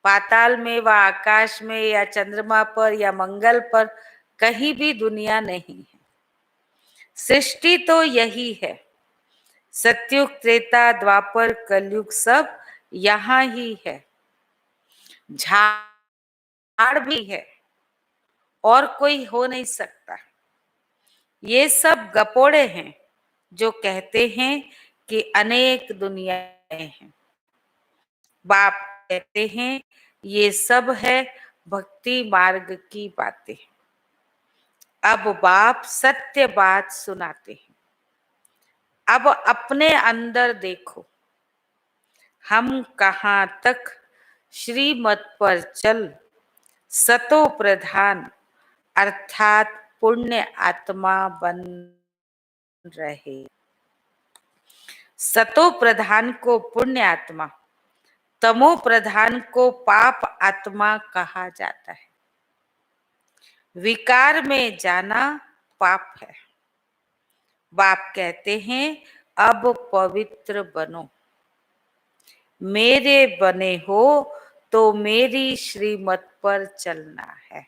पाताल में व आकाश में या चंद्रमा पर या मंगल पर कहीं भी दुनिया नहीं है। सृष्टि तो यही है। सतयुग, त्रेता, द्वापर, कलयुग सब यहाँ ही है। झाड़ भी है और कोई हो नहीं सकता। ये सब गपोड़े हैं जो कहते हैं कि अनेक दुनियाएं हैं। बाप कहते हैं ये सब है भक्ति मार्ग की बातें। अब बाप सत्य बात सुनाते हैं। अब अपने अंदर देखो, हम कहाँ तक श्रीमत पर चल सतो प्रधान अर्थात पुण्य आत्मा बन रहे। सतो प्रधान को पुण्य आत्मा, तमो प्रधान को पाप आत्मा कहा जाता है। विकार में जाना पाप है। बाप कहते हैं अब पवित्र बनो। मेरे बने हो तो मेरी श्रीमत पर चलना है।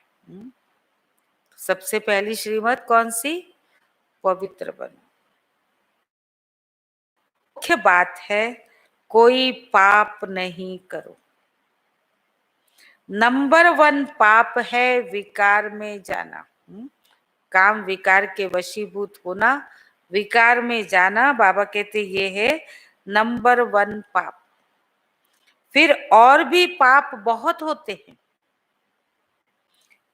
सबसे पहली श्रीमत कौन सी? पवित्र बनो। मुख्य बात है कोई पाप नहीं करो। नंबर 1 पाप है विकार में जाना। काम विकार के वशीभूत होना, विकार में जाना, बाबा कहते ये है नंबर 1 पाप। फिर और भी पाप बहुत होते हैं।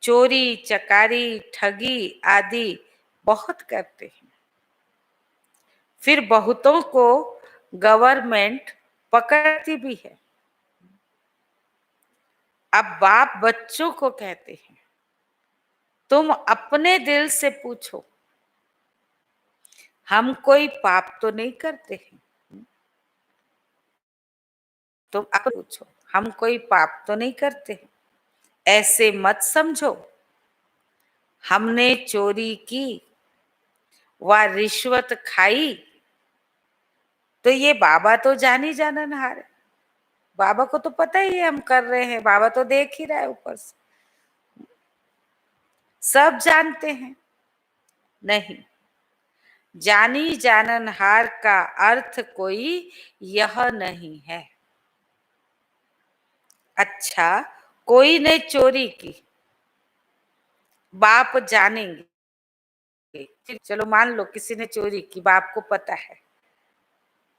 चोरी, चकारी, ठगी आदि बहुत करते हैं। फिर बहुतों को गवर्नमेंट पकड़ती भी है। अब बाप बच्चों को कहते हैं तुम अपने दिल से पूछो, हम कोई पाप तो नहीं करते हैं। तुम अब पूछो, हम कोई पाप तो नहीं करते हैं। ऐसे मत समझो हमने चोरी की व रिश्वत खाई तो ये बाबा तो जानी जाननहार है। बाबा को तो पता ही है हम कर रहे हैं, बाबा तो देख ही रहा है ऊपर से, सब जानते हैं। नहीं, जानी जाननहार का अर्थ कोई यह नहीं है। अच्छा, कोई ने चोरी की, बाप जानेंगे। चलो मान लो किसी ने चोरी की, बाप को पता है,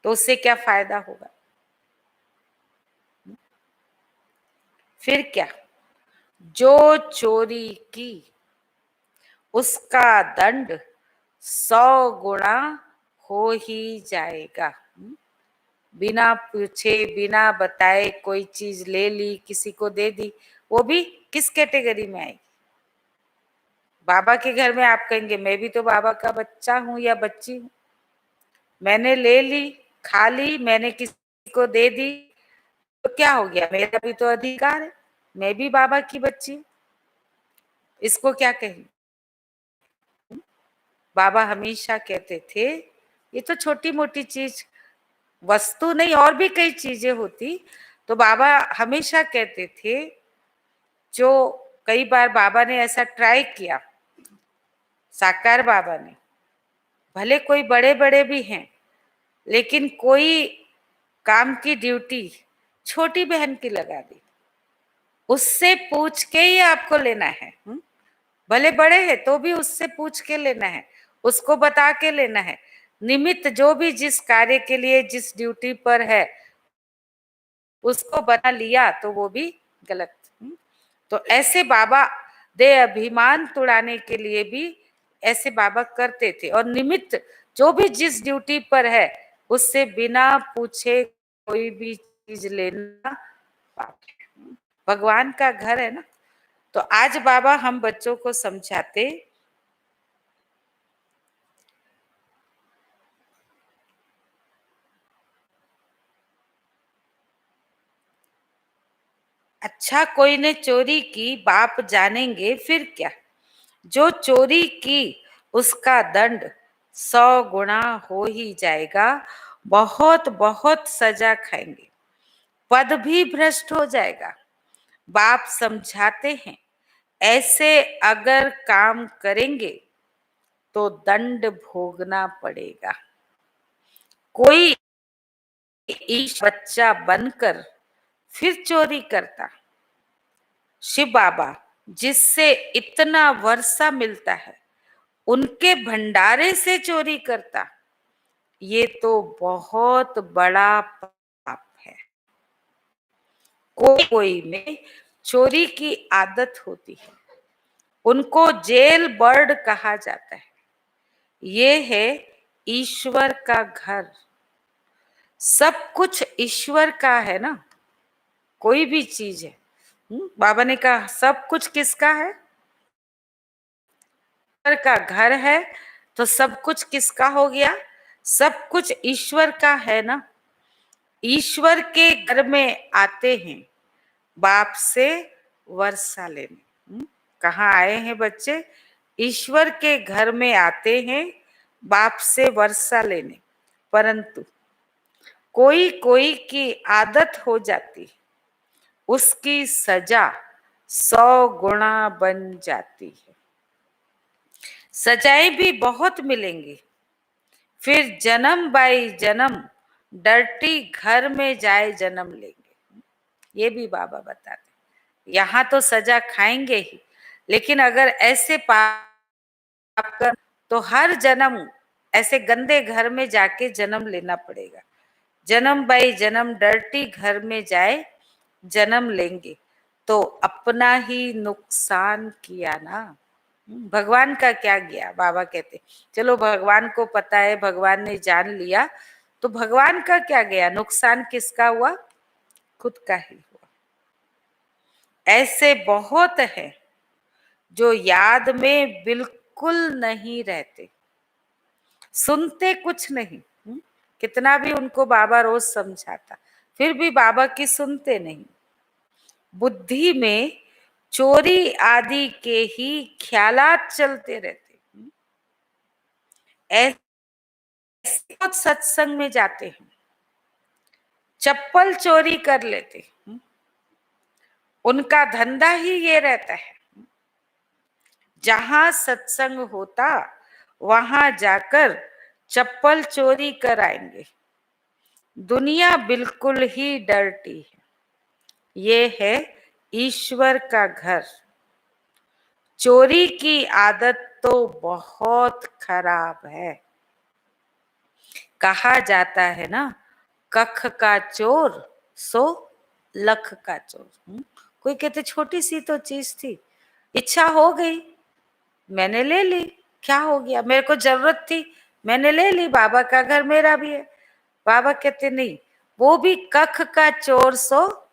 तो उससे क्या फायदा होगा? फिर क्या? जो चोरी की उसका दंड 100 गुना हो ही जाएगा। बिना पूछे बिना बताए कोई चीज ले ली, किसी को दे दी, वो भी किस कैटेगरी में आएगी? बाबा के घर में आप कहेंगे मैं भी तो बाबा का बच्चा हूं या बच्ची हूं, मैंने ले ली, खा ली, मैंने किसी को दे दी, तो क्या हो गया? मेरा भी तो अधिकार है, मैं भी बाबा की बच्ची हूं। इसको क्या कहें? बाबा हमेशा कहते थे ये तो छोटी मोटी चीज, वस्तु नहीं और भी कई चीजें होती, तो बाबा हमेशा कहते थे, जो कई बार बाबा ने ऐसा ट्राई किया, साकार बाबा ने, भले कोई बड़े बड़े भी हैं, लेकिन कोई काम की ड्यूटी छोटी बहन की लगा दी, उससे पूछ के ही आपको लेना है। भले बड़े हैं तो भी उससे पूछ के लेना है, उसको बता के लेना है। निमित्त जो भी जिस कार्य के लिए जिस ड्यूटी पर है उसको बना लिया तो वो भी गलत। तो ऐसे बाबा दे अभिमान तुड़ाने के लिए भी ऐसे बाबा करते थे। और निमित्त जो भी जिस ड्यूटी पर है उससे बिना पूछे कोई भी चीज लेना पाप है। भगवान का घर है ना। तो आज बाबा हम बच्चों को समझाते, अच्छा कोई ने चोरी की बाप जानेंगे फिर क्या, जो चोरी की उसका दंड 100 गुना हो ही जाएगा, बहुत बहुत सजा खाएंगे, पद भी भ्रष्ट हो जाएगा। बाप समझाते हैं ऐसे अगर काम करेंगे तो दंड भोगना पड़ेगा। कोई ईश बच्चा बनकर फिर चोरी करता, शिव बाबा जिससे इतना वर्षा मिलता है उनके भंडारे से चोरी करता, ये तो बहुत बड़ा पाप है। कोई कोई में चोरी की आदत होती है, उनको जेल बर्ड कहा जाता है। ये है ईश्वर का घर। सब कुछ ईश्वर का है ना, कोई भी चीज है। बाबा ने कहा सब कुछ किसका है, ईश्वर का घर है। तो सब कुछ किसका हो गया, सब कुछ ईश्वर का है ना। ईश्वर के घर में आते हैं बाप से वर्षा लेने। कहाँ आए हैं बच्चे, ईश्वर के घर में आते हैं बाप से वर्षा लेने। परंतु कोई कोई की आदत हो जाती, उसकी सजा 100 गुना बन जाती है। सजाएं भी बहुत मिलेंगी, फिर जन्म बाई जन्म डर्टी घर में जाए जन्म लेंगे। ये भी बाबा बताते। यहाँ तो सजा खाएंगे ही, लेकिन अगर ऐसे पाप कर तो हर जन्म ऐसे गंदे घर में जाके जन्म लेना पड़ेगा। जन्म बाई जन्म डर्टी घर में जाए जन्म लेंगे तो अपना ही नुकसान किया ना। भगवान का क्या गया। बाबा कहते चलो भगवान को पता है, भगवान ने जान लिया तो भगवान का क्या गया, नुकसान किसका हुआ, खुद का ही हुआ। ऐसे बहुत है जो याद में बिल्कुल नहीं रहते, सुनते कुछ नहीं। कितना भी उनको बाबा रोज समझाता फिर भी बाबा की सुनते नहीं। बुद्धि में चोरी आदि के ही ख्यालात चलते रहते। ऐसे बहुत सत्संग में जाते हैं, चप्पल चोरी कर लेते। उनका धंधा ही ये रहता है, जहां सत्संग होता वहां जाकर चप्पल चोरी कर आएंगे। दुनिया बिल्कुल ही डर्टी है। ये है ईश्वर का घर। चोरी की आदत तो बहुत खराब है। कहा जाता है ना, कख का चोर सो लख का चोर। कोई कहते छोटी सी तो चीज थी, इच्छा हो गई मैंने ले ली, क्या हो गया, मेरे को जरूरत थी मैंने ले ली, बाबा का घर मेरा भी है। बाबा कहते नहीं, वो भी कख का चोर सो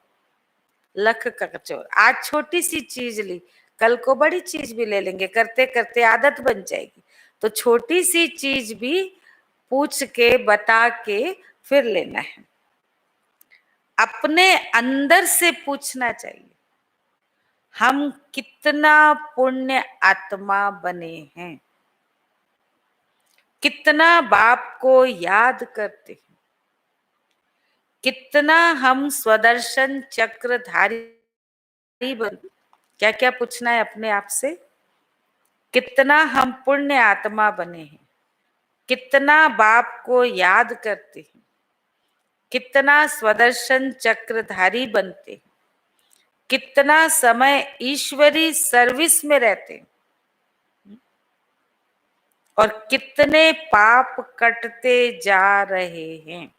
लख का चोर। आज छोटी सी चीज ली, कल को बड़ी चीज भी ले लेंगे, करते करते आदत बन जाएगी। तो छोटी सी चीज भी पूछ के बता के फिर लेना है। अपने अंदर से पूछना चाहिए हम कितना पुण्य आत्मा बने हैं, कितना बाप को याद करते हैं, कितना हम स्वदर्शन चक्रधारी बन। क्या क्या पूछना है अपने आप से, कितना हम पुण्य आत्मा बने हैं, कितना बाप को याद करते हैं, कितना स्वदर्शन चक्रधारी बनते हैं, कितना समय ईश्वरी सर्विस में रहते हैं, और कितने पाप कटते जा रहे हैं।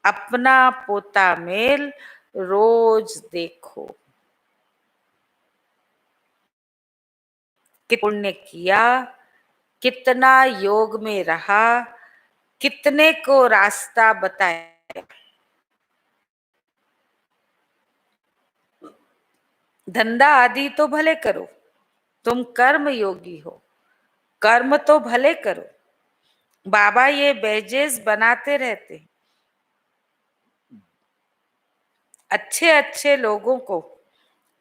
अपना पोता मेल रोज देखो। कितना पुण्य किया, कितना योग में रहा, कितने को रास्ता बताया। धंधा आदि तो भले करो, तुम कर्म योगी हो, कर्म तो भले करो। बाबा ये बैजेस बनाते रहते हैं। अच्छे अच्छे लोगों को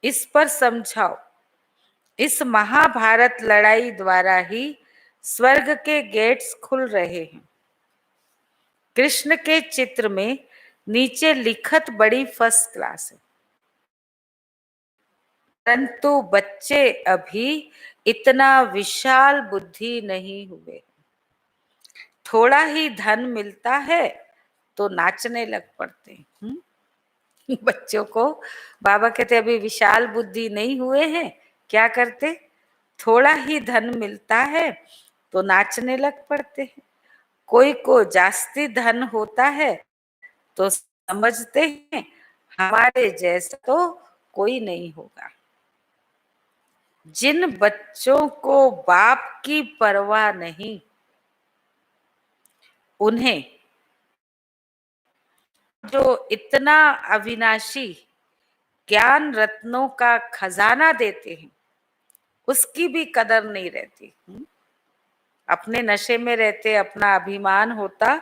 इस पर समझाओ। इस महाभारत लड़ाई द्वारा ही स्वर्ग के गेट्स खुल रहे हैं। कृष्ण के चित्र में नीचे लिखत बड़ी फर्स्ट क्लास है, परंतु बच्चे अभी इतना विशाल बुद्धि नहीं हुए। थोड़ा ही धन मिलता है तो नाचने लग पड़ते हैं। बच्चों को बाबा कहते अभी विशाल बुद्धि नहीं हुए हैं, क्या करते, थोड़ा ही धन मिलता है तो नाचने लग पड़ते हैं। कोई को जास्ती धन होता है तो समझते हैं हमारे जैसा तो कोई नहीं होगा। जिन बच्चों को बाप की परवाह नहीं, उन्हें जो इतना अविनाशी ज्ञान रत्नों का खजाना देते हैं उसकी भी कदर नहीं रहती। अपने नशे में रहते, अपना अभिमान होता,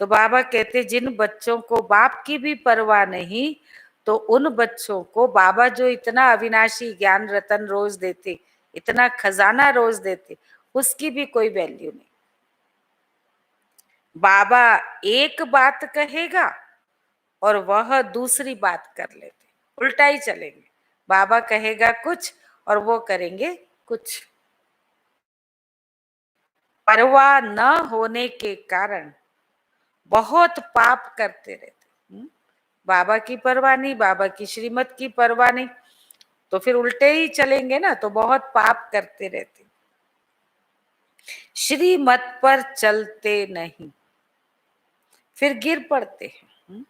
तो बाबा कहते जिन बच्चों को बाप की भी परवाह नहीं, तो उन बच्चों को बाबा जो इतना अविनाशी ज्ञान रतन रोज देते, इतना खजाना रोज देते, उसकी भी कोई वैल्यू नहीं। बाबा एक बात कहेगा और वह दूसरी बात कर लेते, उल्टा ही चलेंगे। बाबा कहेगा कुछ और वो करेंगे कुछ। परवाह न होने के कारण बहुत पाप करते रहते। बाबा की परवाह नहीं, बाबा की श्रीमत की परवाह नहीं, तो फिर उल्टे ही चलेंगे ना, तो बहुत पाप करते रहते। श्रीमत पर चलते नहीं, फिर गिर पड़ते हैं।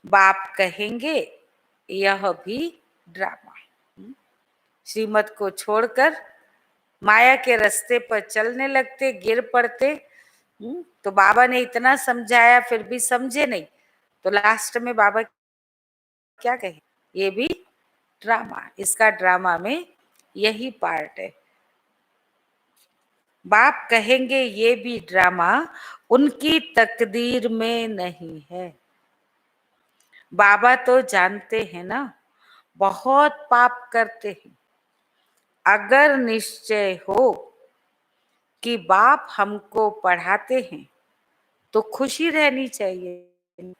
बाप कहेंगे यह भी ड्रामा। श्रीमत को छोड़कर माया के रास्ते पर चलने लगते, गिर पड़ते। तो बाबा ने इतना समझाया फिर भी समझे नहीं, तो लास्ट में बाबा क्या कहे, ये भी ड्रामा। इसका ड्रामा में यही पार्ट है। बाप कहेंगे ये भी ड्रामा उनकी तकदीर में नहीं है। बाबा तो जानते हैं ना, बहुत पाप करते हैं। अगर निश्चय हो कि बाप हमको पढ़ाते हैं तो खुशी रहनी चाहिए।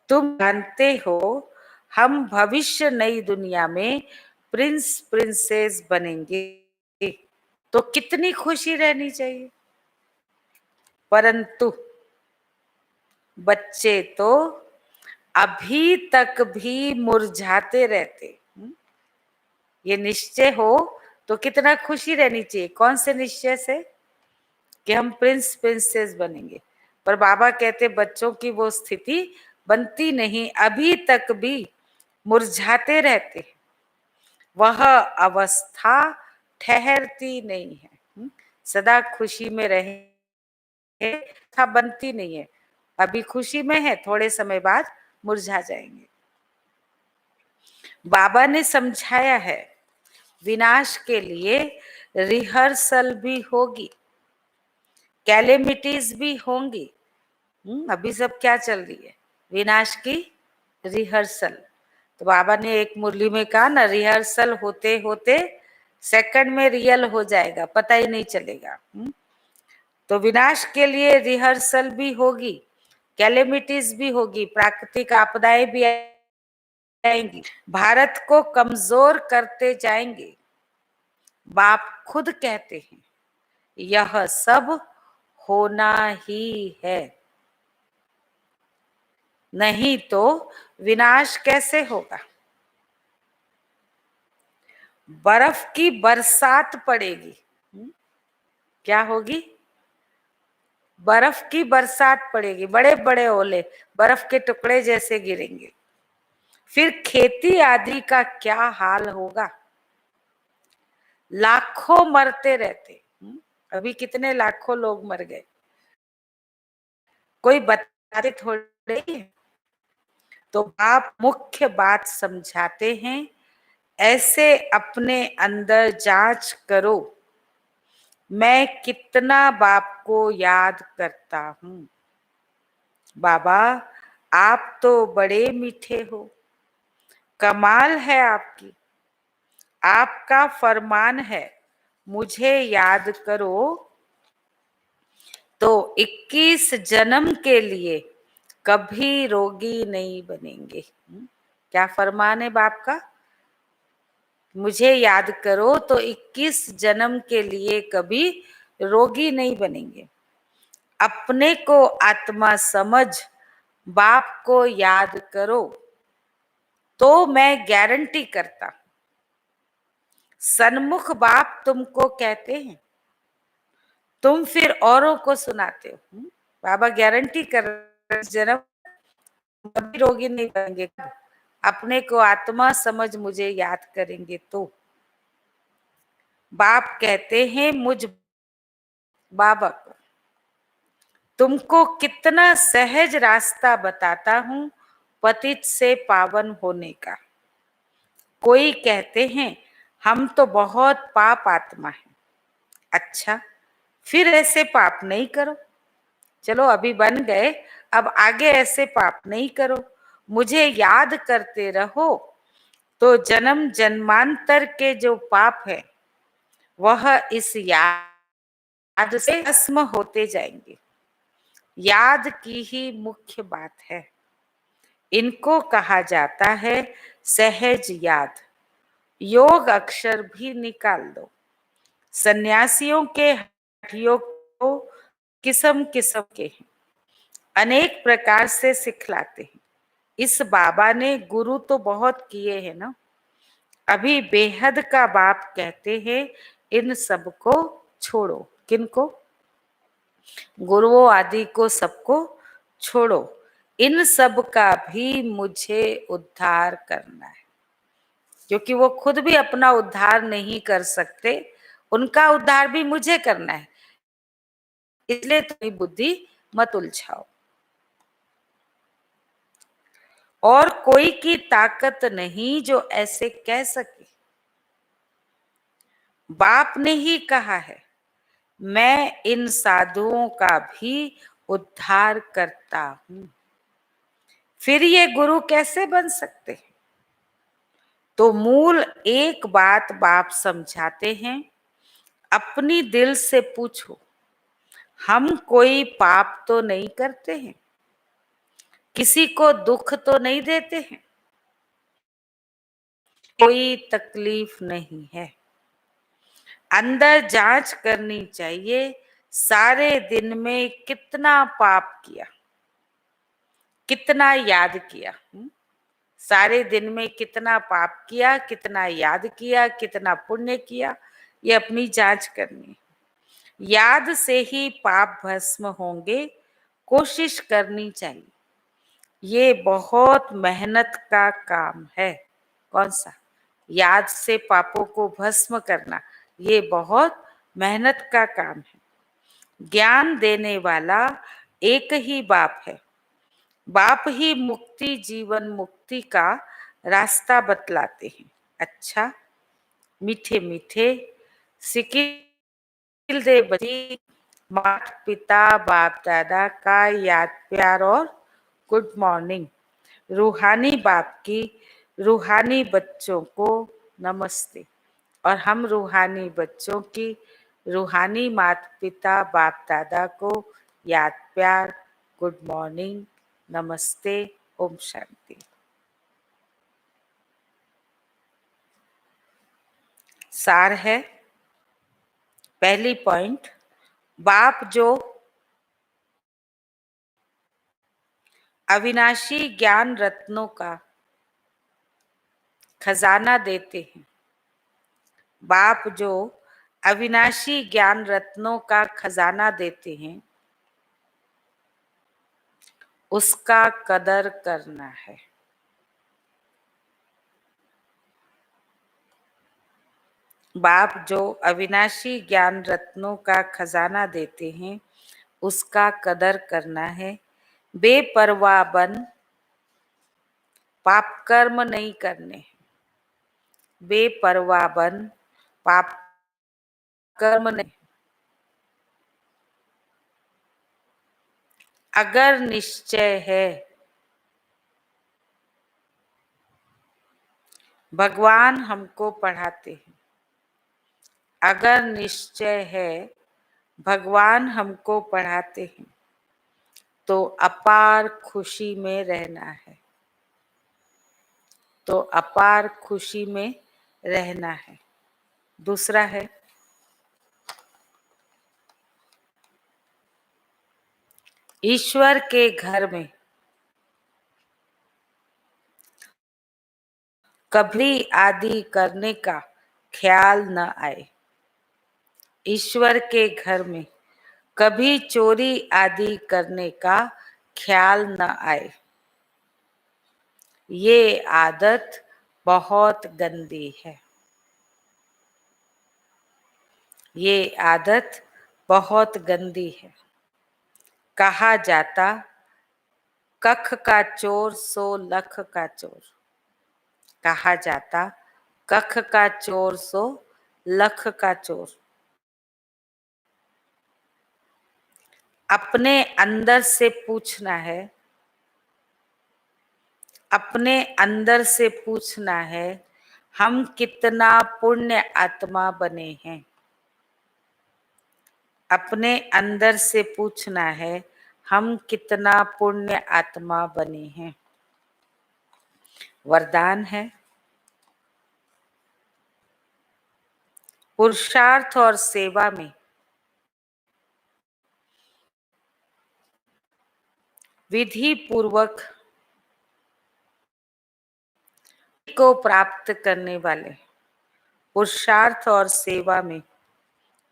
तुम जानते हो हम भविष्य नई दुनिया में प्रिंस प्रिंसेस बनेंगे, तो कितनी खुशी रहनी चाहिए। परंतु बच्चे तो अभी तक भी मुरझाते रहते। ये निश्चय हो तो कितना खुशी रहनी चाहिए। कौन से निश्चय से, कि हम प्रिंस प्रिंसेस बनेंगे। पर बाबा कहते बच्चों की वो स्थिति बनती नहीं, अभी तक भी मुरझाते रहते, वह अवस्था ठहरती नहीं है। सदा खुशी में रहे था बनती नहीं है। अभी खुशी में है, थोड़े समय बाद मुरझा जाएंगे। बाबा ने समझाया है विनाश के लिए रिहर्सल भी होगी, कैलेमिटीज भी होंगी। अभी सब क्या चल रही है, विनाश की रिहर्सल। तो बाबा ने एक मुरली में कहा ना, रिहर्सल होते होते सेकंड में रियल हो जाएगा, पता ही नहीं चलेगा। तो विनाश के लिए रिहर्सल भी होगी, कैलेमिटीज भी होगी, प्राकृतिक आपदाएं भी आएंगी, भारत को कमजोर करते जाएंगे। बाप खुद कहते हैं यह सब होना ही है, नहीं तो विनाश कैसे होगा। बर्फ की बरसात पड़ेगी। क्या होगी, बर्फ की बरसात पड़ेगी, बड़े बड़े ओले बर्फ के टुकड़े जैसे गिरेंगे। फिर खेती आदि का क्या हाल होगा। लाखों मरते रहते, अभी कितने लाखों लोग मर गए, कोई बताते थोड़े ही है। तो आप मुख्य बात समझाते हैं, ऐसे अपने अंदर जांच करो, मैं कितना बाप को याद करता हूं। बाबा आप तो बड़े मीठे हो, कमाल है आपकी, आपका फरमान है मुझे याद करो तो 21 जन्म के लिए कभी रोगी नहीं बनेंगे। क्या फरमान है बाप का, मुझे याद करो तो 21 जन्म के लिए कभी रोगी नहीं बनेंगे। अपने को आत्मा समझ बाप को याद करो तो मैं गारंटी करता हूं, सन्मुख बाप तुमको कहते हैं, तुम फिर औरों को सुनाते हो। बाबा गारंटी कर जन्म कभी रोगी नहीं बनेंगे, अपने को आत्मा समझ मुझे याद करेंगे तो। बाप कहते हैं मुझ बाबा को, तुमको कितना सहज रास्ता बताता हूं पतित से पावन होने का। कोई कहते हैं हम तो बहुत पाप आत्मा है। अच्छा फिर ऐसे पाप नहीं करो, चलो अभी बन गए, अब आगे ऐसे पाप नहीं करो, मुझे याद करते रहो तो जन्म जन्मांतर के जो पाप है वह इस याद से भस्म होते जाएंगे। याद की ही मुख्य बात है, इनको कहा जाता है सहज याद। योग अक्षर भी निकाल दो, सन्यासियों के हठियों को किस्म किस्म के हैं, अनेक प्रकार से सिखलाते हैं। इस बाबा ने गुरु तो बहुत किए हैं ना, अभी बेहद का बाप कहते हैं इन सब को छोड़ो। किनको, गुरुओं आदि को सबको छोड़ो, इन सब का भी मुझे उद्धार करना है, क्योंकि वो खुद भी अपना उद्धार नहीं कर सकते, उनका उद्धार भी मुझे करना है, इसलिए तुम्हारी बुद्धि मत उलझाओ। और कोई की ताकत नहीं जो ऐसे कह सके, बाप ने ही कहा है मैं इन साधुओं का भी उद्धार करता हूं, फिर ये गुरु कैसे बन सकते हैं। तो मूल एक बात बाप समझाते हैं, अपनी दिल से पूछो हम कोई पाप तो नहीं करते हैं, किसी को दुख तो नहीं देते हैं, कोई तकलीफ नहीं है। अंदर जांच करनी चाहिए, सारे दिन में कितना पाप किया, कितना याद किया, सारे दिन में कितना पाप किया, कितना याद किया, कितना पुण्य किया, ये अपनी जांच करनी। याद से ही पाप भस्म होंगे, कोशिश करनी चाहिए। ये बहुत मेहनत का काम है। कौन सा, याद से पापों को भस्म करना, ये बहुत मेहनत का काम है। ज्ञान देने वाला एक ही बाप है, बाप ही मुक्ति जीवन मुक्ति का रास्ता बतलाते हैं। अच्छा मीठे मीठे सिकिल दे बच्ची, माता पिता बाप दादा का याद प्यार और गुड मॉर्निंग। रूहानी बाप की रूहानी बच्चों को नमस्ते, और हम रूहानी बच्चों की रूहानी माता पिता बाप दादा को याद प्यार, गुड मॉर्निंग, नमस्ते, ओम शांति। सार है, पहली पॉइंट, बाप जो अविनाशी ज्ञान रत्नों का खजाना देते हैं, बाप जो अविनाशी ज्ञान रत्नों का खजाना देते हैं, उसका कदर करना है। बाप जो अविनाशी ज्ञान रत्नों का खजाना देते हैं, उसका कदर करना है। बेपरवाह बन पाप कर्म नहीं करने। बेपरवाह बन पाप कर्म नहीं। अगर निश्चय है भगवान हमको पढ़ाते हैं, अगर निश्चय है भगवान हमको पढ़ाते हैं, तो अपार खुशी में रहना है। तो अपार खुशी में रहना है। दूसरा है ईश्वर के घर में कभी आदि करने का ख्याल न आए। ईश्वर के घर में कभी चोरी आदि करने का ख्याल न आए। ये आदत बहुत गंदी है। ये आदत बहुत गंदी है। कहा जाता कख का चोर सो लख का चोर। कहा जाता कख का चोर सो लख का चोर। अपने अंदर से पूछना है, अपने अंदर से पूछना है, हम कितना पुण्य आत्मा बने हैं। अपने अंदर से पूछना है, हम कितना पुण्य आत्मा बने हैं। वरदान है पुरुषार्थ और सेवा में विधि पूर्वक को प्राप्त करने वाले, पुरुषार्थ और सेवा में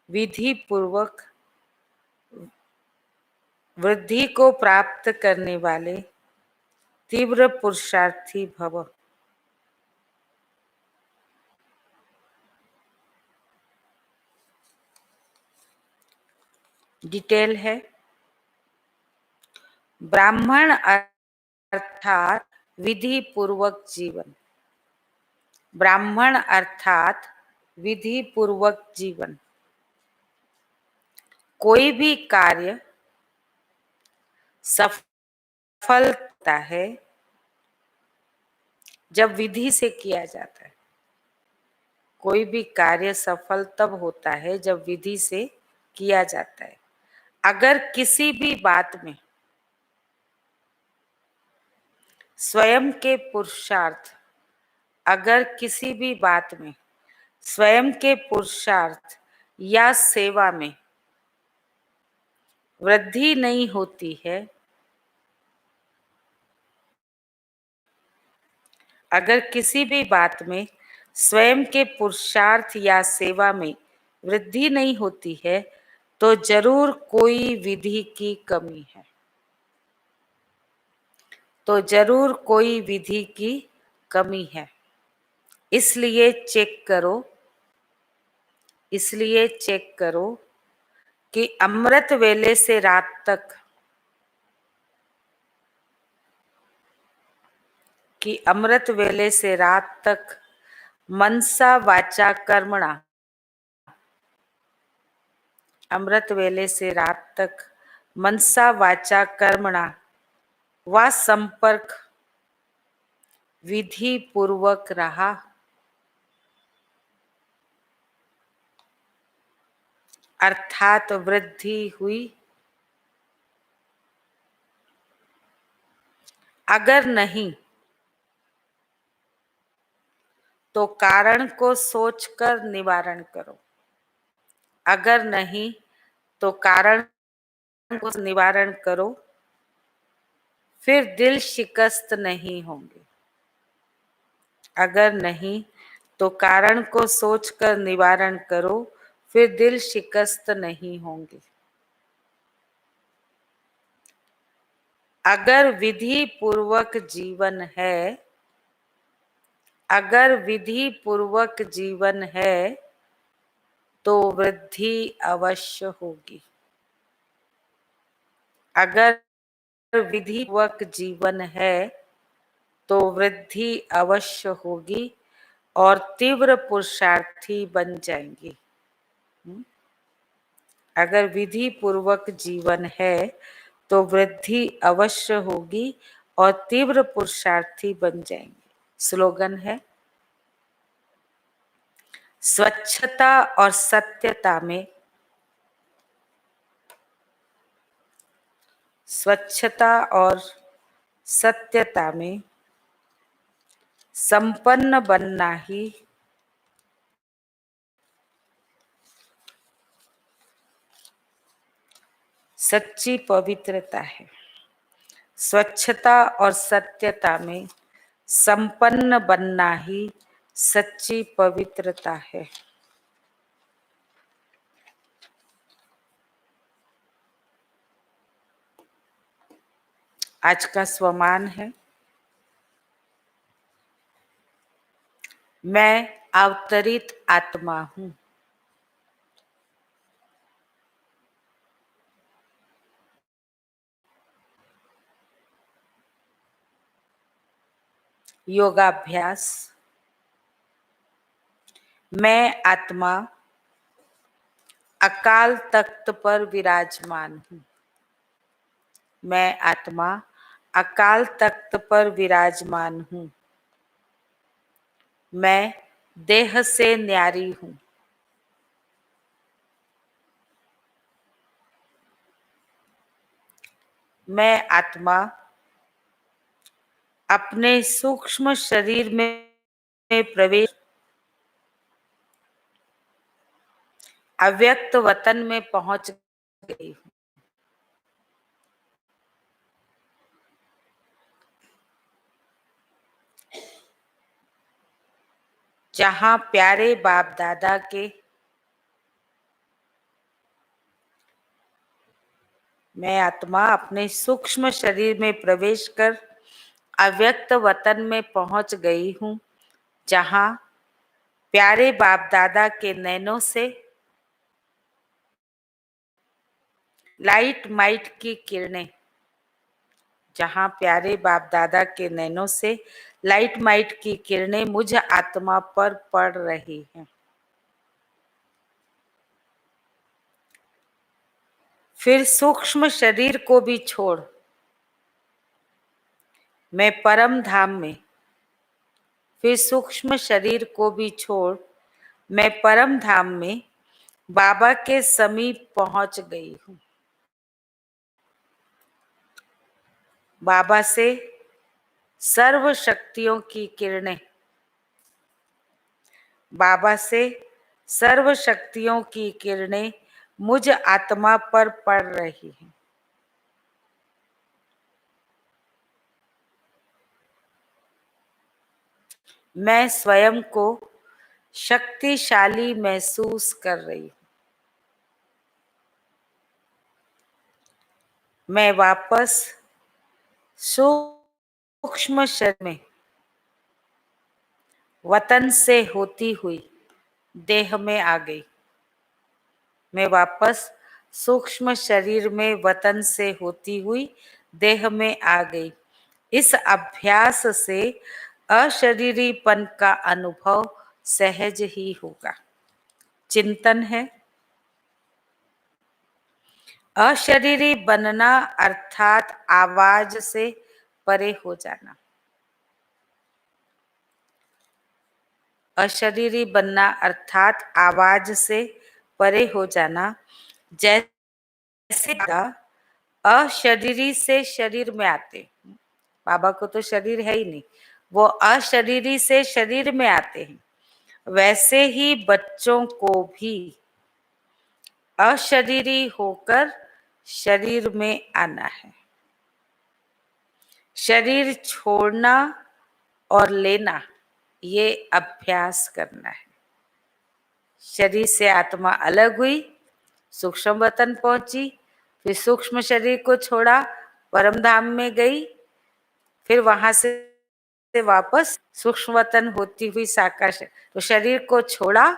विधि पूर्वक वृद्धि को प्राप्त करने वाले तीव्र पुरुषार्थी भव। डिटेल है ब्राह्मण अर्थात विधि पूर्वक जीवन। ब्राह्मण अर्थात विधि पूर्वक जीवन। कोई भी कार्य सफल होता है जब विधि से किया जाता है। कोई भी कार्य सफल तब होता है जब विधि से किया जाता है। अगर किसी भी बात में स्वयं के पुरुषार्थ, अगर किसी भी बात में स्वयं के पुरुषार्थ या सेवा में वृद्धि नहीं होती है, अगर किसी भी बात में स्वयं के पुरुषार्थ या सेवा में वृद्धि नहीं होती है, तो जरूर कोई विधि की कमी है। तो जरूर कोई विधि की कमी है। इसलिए चेक करो, इसलिए चेक करो कि अमृत वेले से रात तक, कि अमृत वेले से रात तक मनसा वाचा कर्मणा, अमृत वेले से रात तक मनसा वाचा कर्मणा व संपर्क विधि पूर्वक रहा। अर्थात वृद्धि हुई। अगर नहीं तो कारण को सोचकर निवारण करो। अगर नहीं तो कारण को निवारण करो, फिर दिल शिकस्त नहीं होंगे। अगर नहीं तो कारण को सोचकर निवारण करो, फिर दिल शिकस्त नहीं होंगे। अगर विधि पूर्वक जीवन है, अगर विधि पूर्वक जीवन है तो वृद्धि अवश्य होगी। अगर विधि पूर्वक जीवन है तो वृद्धि अवश्य होगी और तीव्र पुरुषार्थी बन जाएंगे। अगर विधि पूर्वक जीवन है तो वृद्धि अवश्य होगी और तीव्र पुरुषार्थी बन जाएंगे। स्लोगन है, स्वच्छता और सत्यता में, स्वच्छता और सत्यता में संपन्न बनना ही सच्ची पवित्रता है। स्वच्छता और सत्यता में संपन्न बनना ही सच्ची पवित्रता है। आज का स्वमान है, मैं अवतरित आत्मा हूं। योगाभ्यास। मैं आत्मा अकाल तख्त पर विराजमान हूं। मैं आत्मा अकाल तख्त पर विराजमान हूं। मैं देह से न्यारी हूं। मैं आत्मा अपने सूक्ष्म शरीर में प्रवेश अव्यक्त वतन में पहुंच गई हूं। जहां प्यारे बाप दादा के, मैं आत्मा अपने सूक्ष्म शरीर में प्रवेश कर अव्यक्त वतन में पहुंच गई हूं, जहां प्यारे बाप दादा के नैनों से लाइट माइट की किरणें, जहां प्यारे बाप दादा के नैनों से लाइट माइट की किरणें मुझ आत्मा पर पड़ रही हैं। फिर सूक्ष्म शरीर को भी छोड़ मैं परम धाम में, फिर सूक्ष्म शरीर को भी छोड़ मैं परम धाम में बाबा के समीप पहुंच गई हूँ। बाबा से सर्व शक्तियों की किरणें, बाबा से सर्व शक्तियों की किरणें मुझ आत्मा पर पड़ रही हैं। मैं स्वयं को शक्तिशाली महसूस कर रही हूँ। मैं वापस सूक्ष्म शरीर में वतन से होती हुई देह में आ गई। मैं वापस सूक्ष्म शरीर में वतन से होती हुई देह में आ गई। इस अभ्यास से अशरीरीपन का अनुभव सहज ही होगा। चिंतन है, अशरीरी बनना अर्थात आवाज से परे हो जाना। अशरीरी बनना अर्थात आवाज से परे हो जाना। जैसे अशरीरी से शरीर में आते, बाबा को तो शरीर है ही नहीं, वो अशरीरी से शरीर में आते हैं, वैसे ही बच्चों को भी अशरीरी होकर शरीर में आना है। शरीर छोड़ना और लेना, ये अभ्यास करना है। शरीर से आत्मा अलग हुई, सूक्ष्म वतन पहुंची, फिर सूक्ष्म शरीर को छोड़ा, परम धाम में गई, फिर वहां से वापस सूक्ष्म वतन होती हुई साकार तो शरीर को छोड़ा,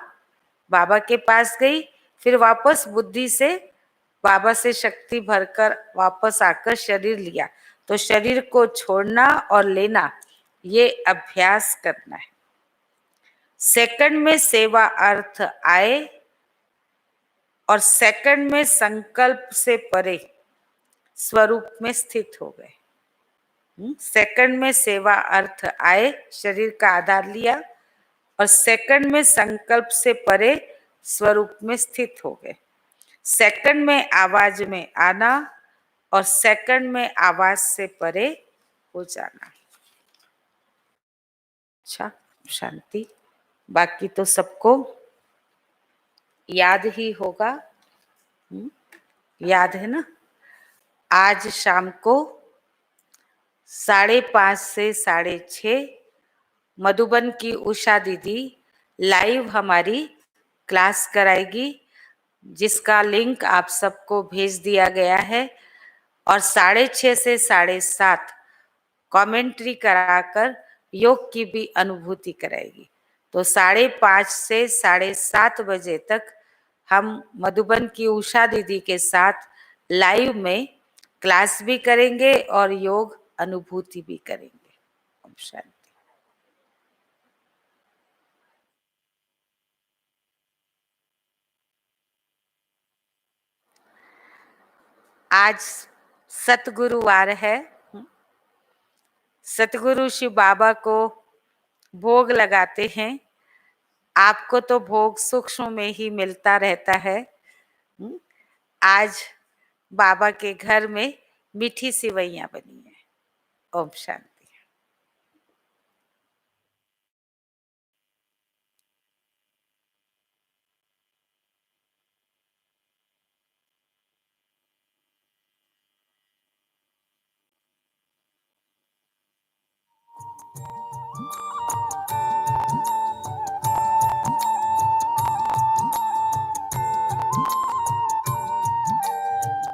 बाबा के पास गई, फिर वापस बुद्धि से बाबा से शक्ति भरकर वापस आकर शरीर लिया। तो शरीर को छोड़ना और लेना, ये अभ्यास करना है। सेकंड में सेवा अर्थ आए और सेकंड में संकल्प से परे स्वरूप में स्थित हो गए। सेकंड में सेवा अर्थ आए, शरीर का आधार लिया, और सेकंड में संकल्प से परे स्वरूप में स्थित हो गए। सेकंड में आवाज में आना और सेकंड में आवाज से परे हो जाना। अच्छा, शांति। बाकी तो सबको याद ही होगा, याद है ना। आज शाम को 5:30 से 6:30 मधुबन की उषा दीदी लाइव हमारी क्लास कराएगी, जिसका लिंक आप सबको भेज दिया गया है। और 6:30 से 7:30 कमेंट्री कराकर योग की भी अनुभूति कराएगी। तो 5:30 से 7:30 बजे तक हम मधुबन की उषा दीदी के साथ लाइव में क्लास भी करेंगे और योग अनुभूति भी करेंगे। ओम शांति। आज सतगुरुवार है। सतगुरु शिव बाबा को भोग लगाते हैं। आपको तो भोग सूक्ष्म में ही मिलता रहता है। आज बाबा के घर में मीठी सिवैयां बनी है। ओम शांति।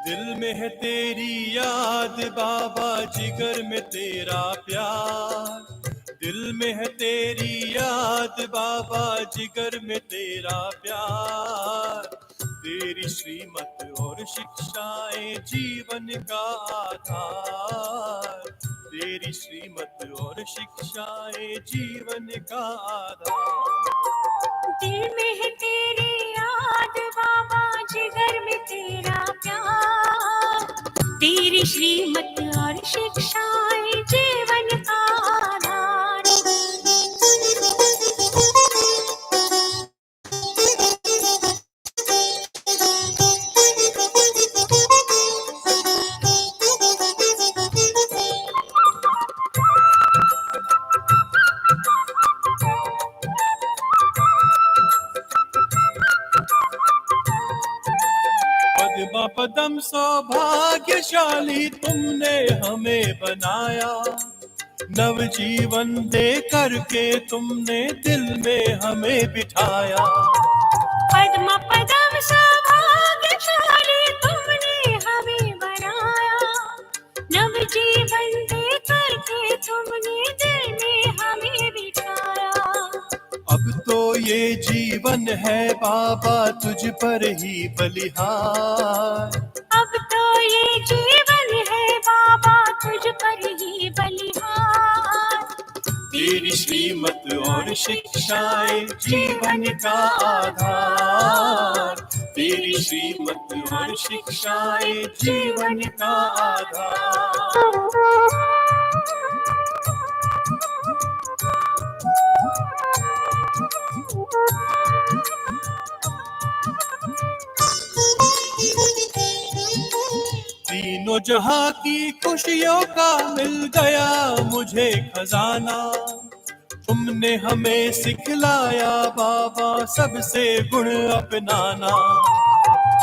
दिल में है तेरी याद बाबा, जिगर में तेरा प्यार। दिल में है तेरी याद बाबा, जिगर में तेरा प्यार। तेरी श्रीमत और शिक्षाएं जीवन का आधार। तेरी श्रीमत और शिक्षाएं जीवन का आधार। दिल में है तेरी याद बाबा, जिगर में तेरा प्यार। तेरी श्रीमत और शिक्षाएं जीवन का आधार। पद्मा पदम सौभाग्यशाली तुमने हमें बनाया। नव जीवन दे करके तुमने दिल में हमें बिठाया। पद्म पदम सौभाग्यशाली तुमने हमें बनाया। नव जीवन दे करके तुमने दिल में हमें बिठाया। अब तो ये जीवन है बाबा तुझ पर ही बलिहार। अब तो ये जीवन है बाबा तुझ पर ही बलिहार। तेरी श्रीमत और शिक्षाएं जीवन का आधार। तेरी श्रीमत और शिक्षाएं जीवन का आधार। तीनों जहां की खुशियों का मिल गया मुझे खजाना। तुमने हमें सिखलाया बाबा सबसे गुण अपनाना।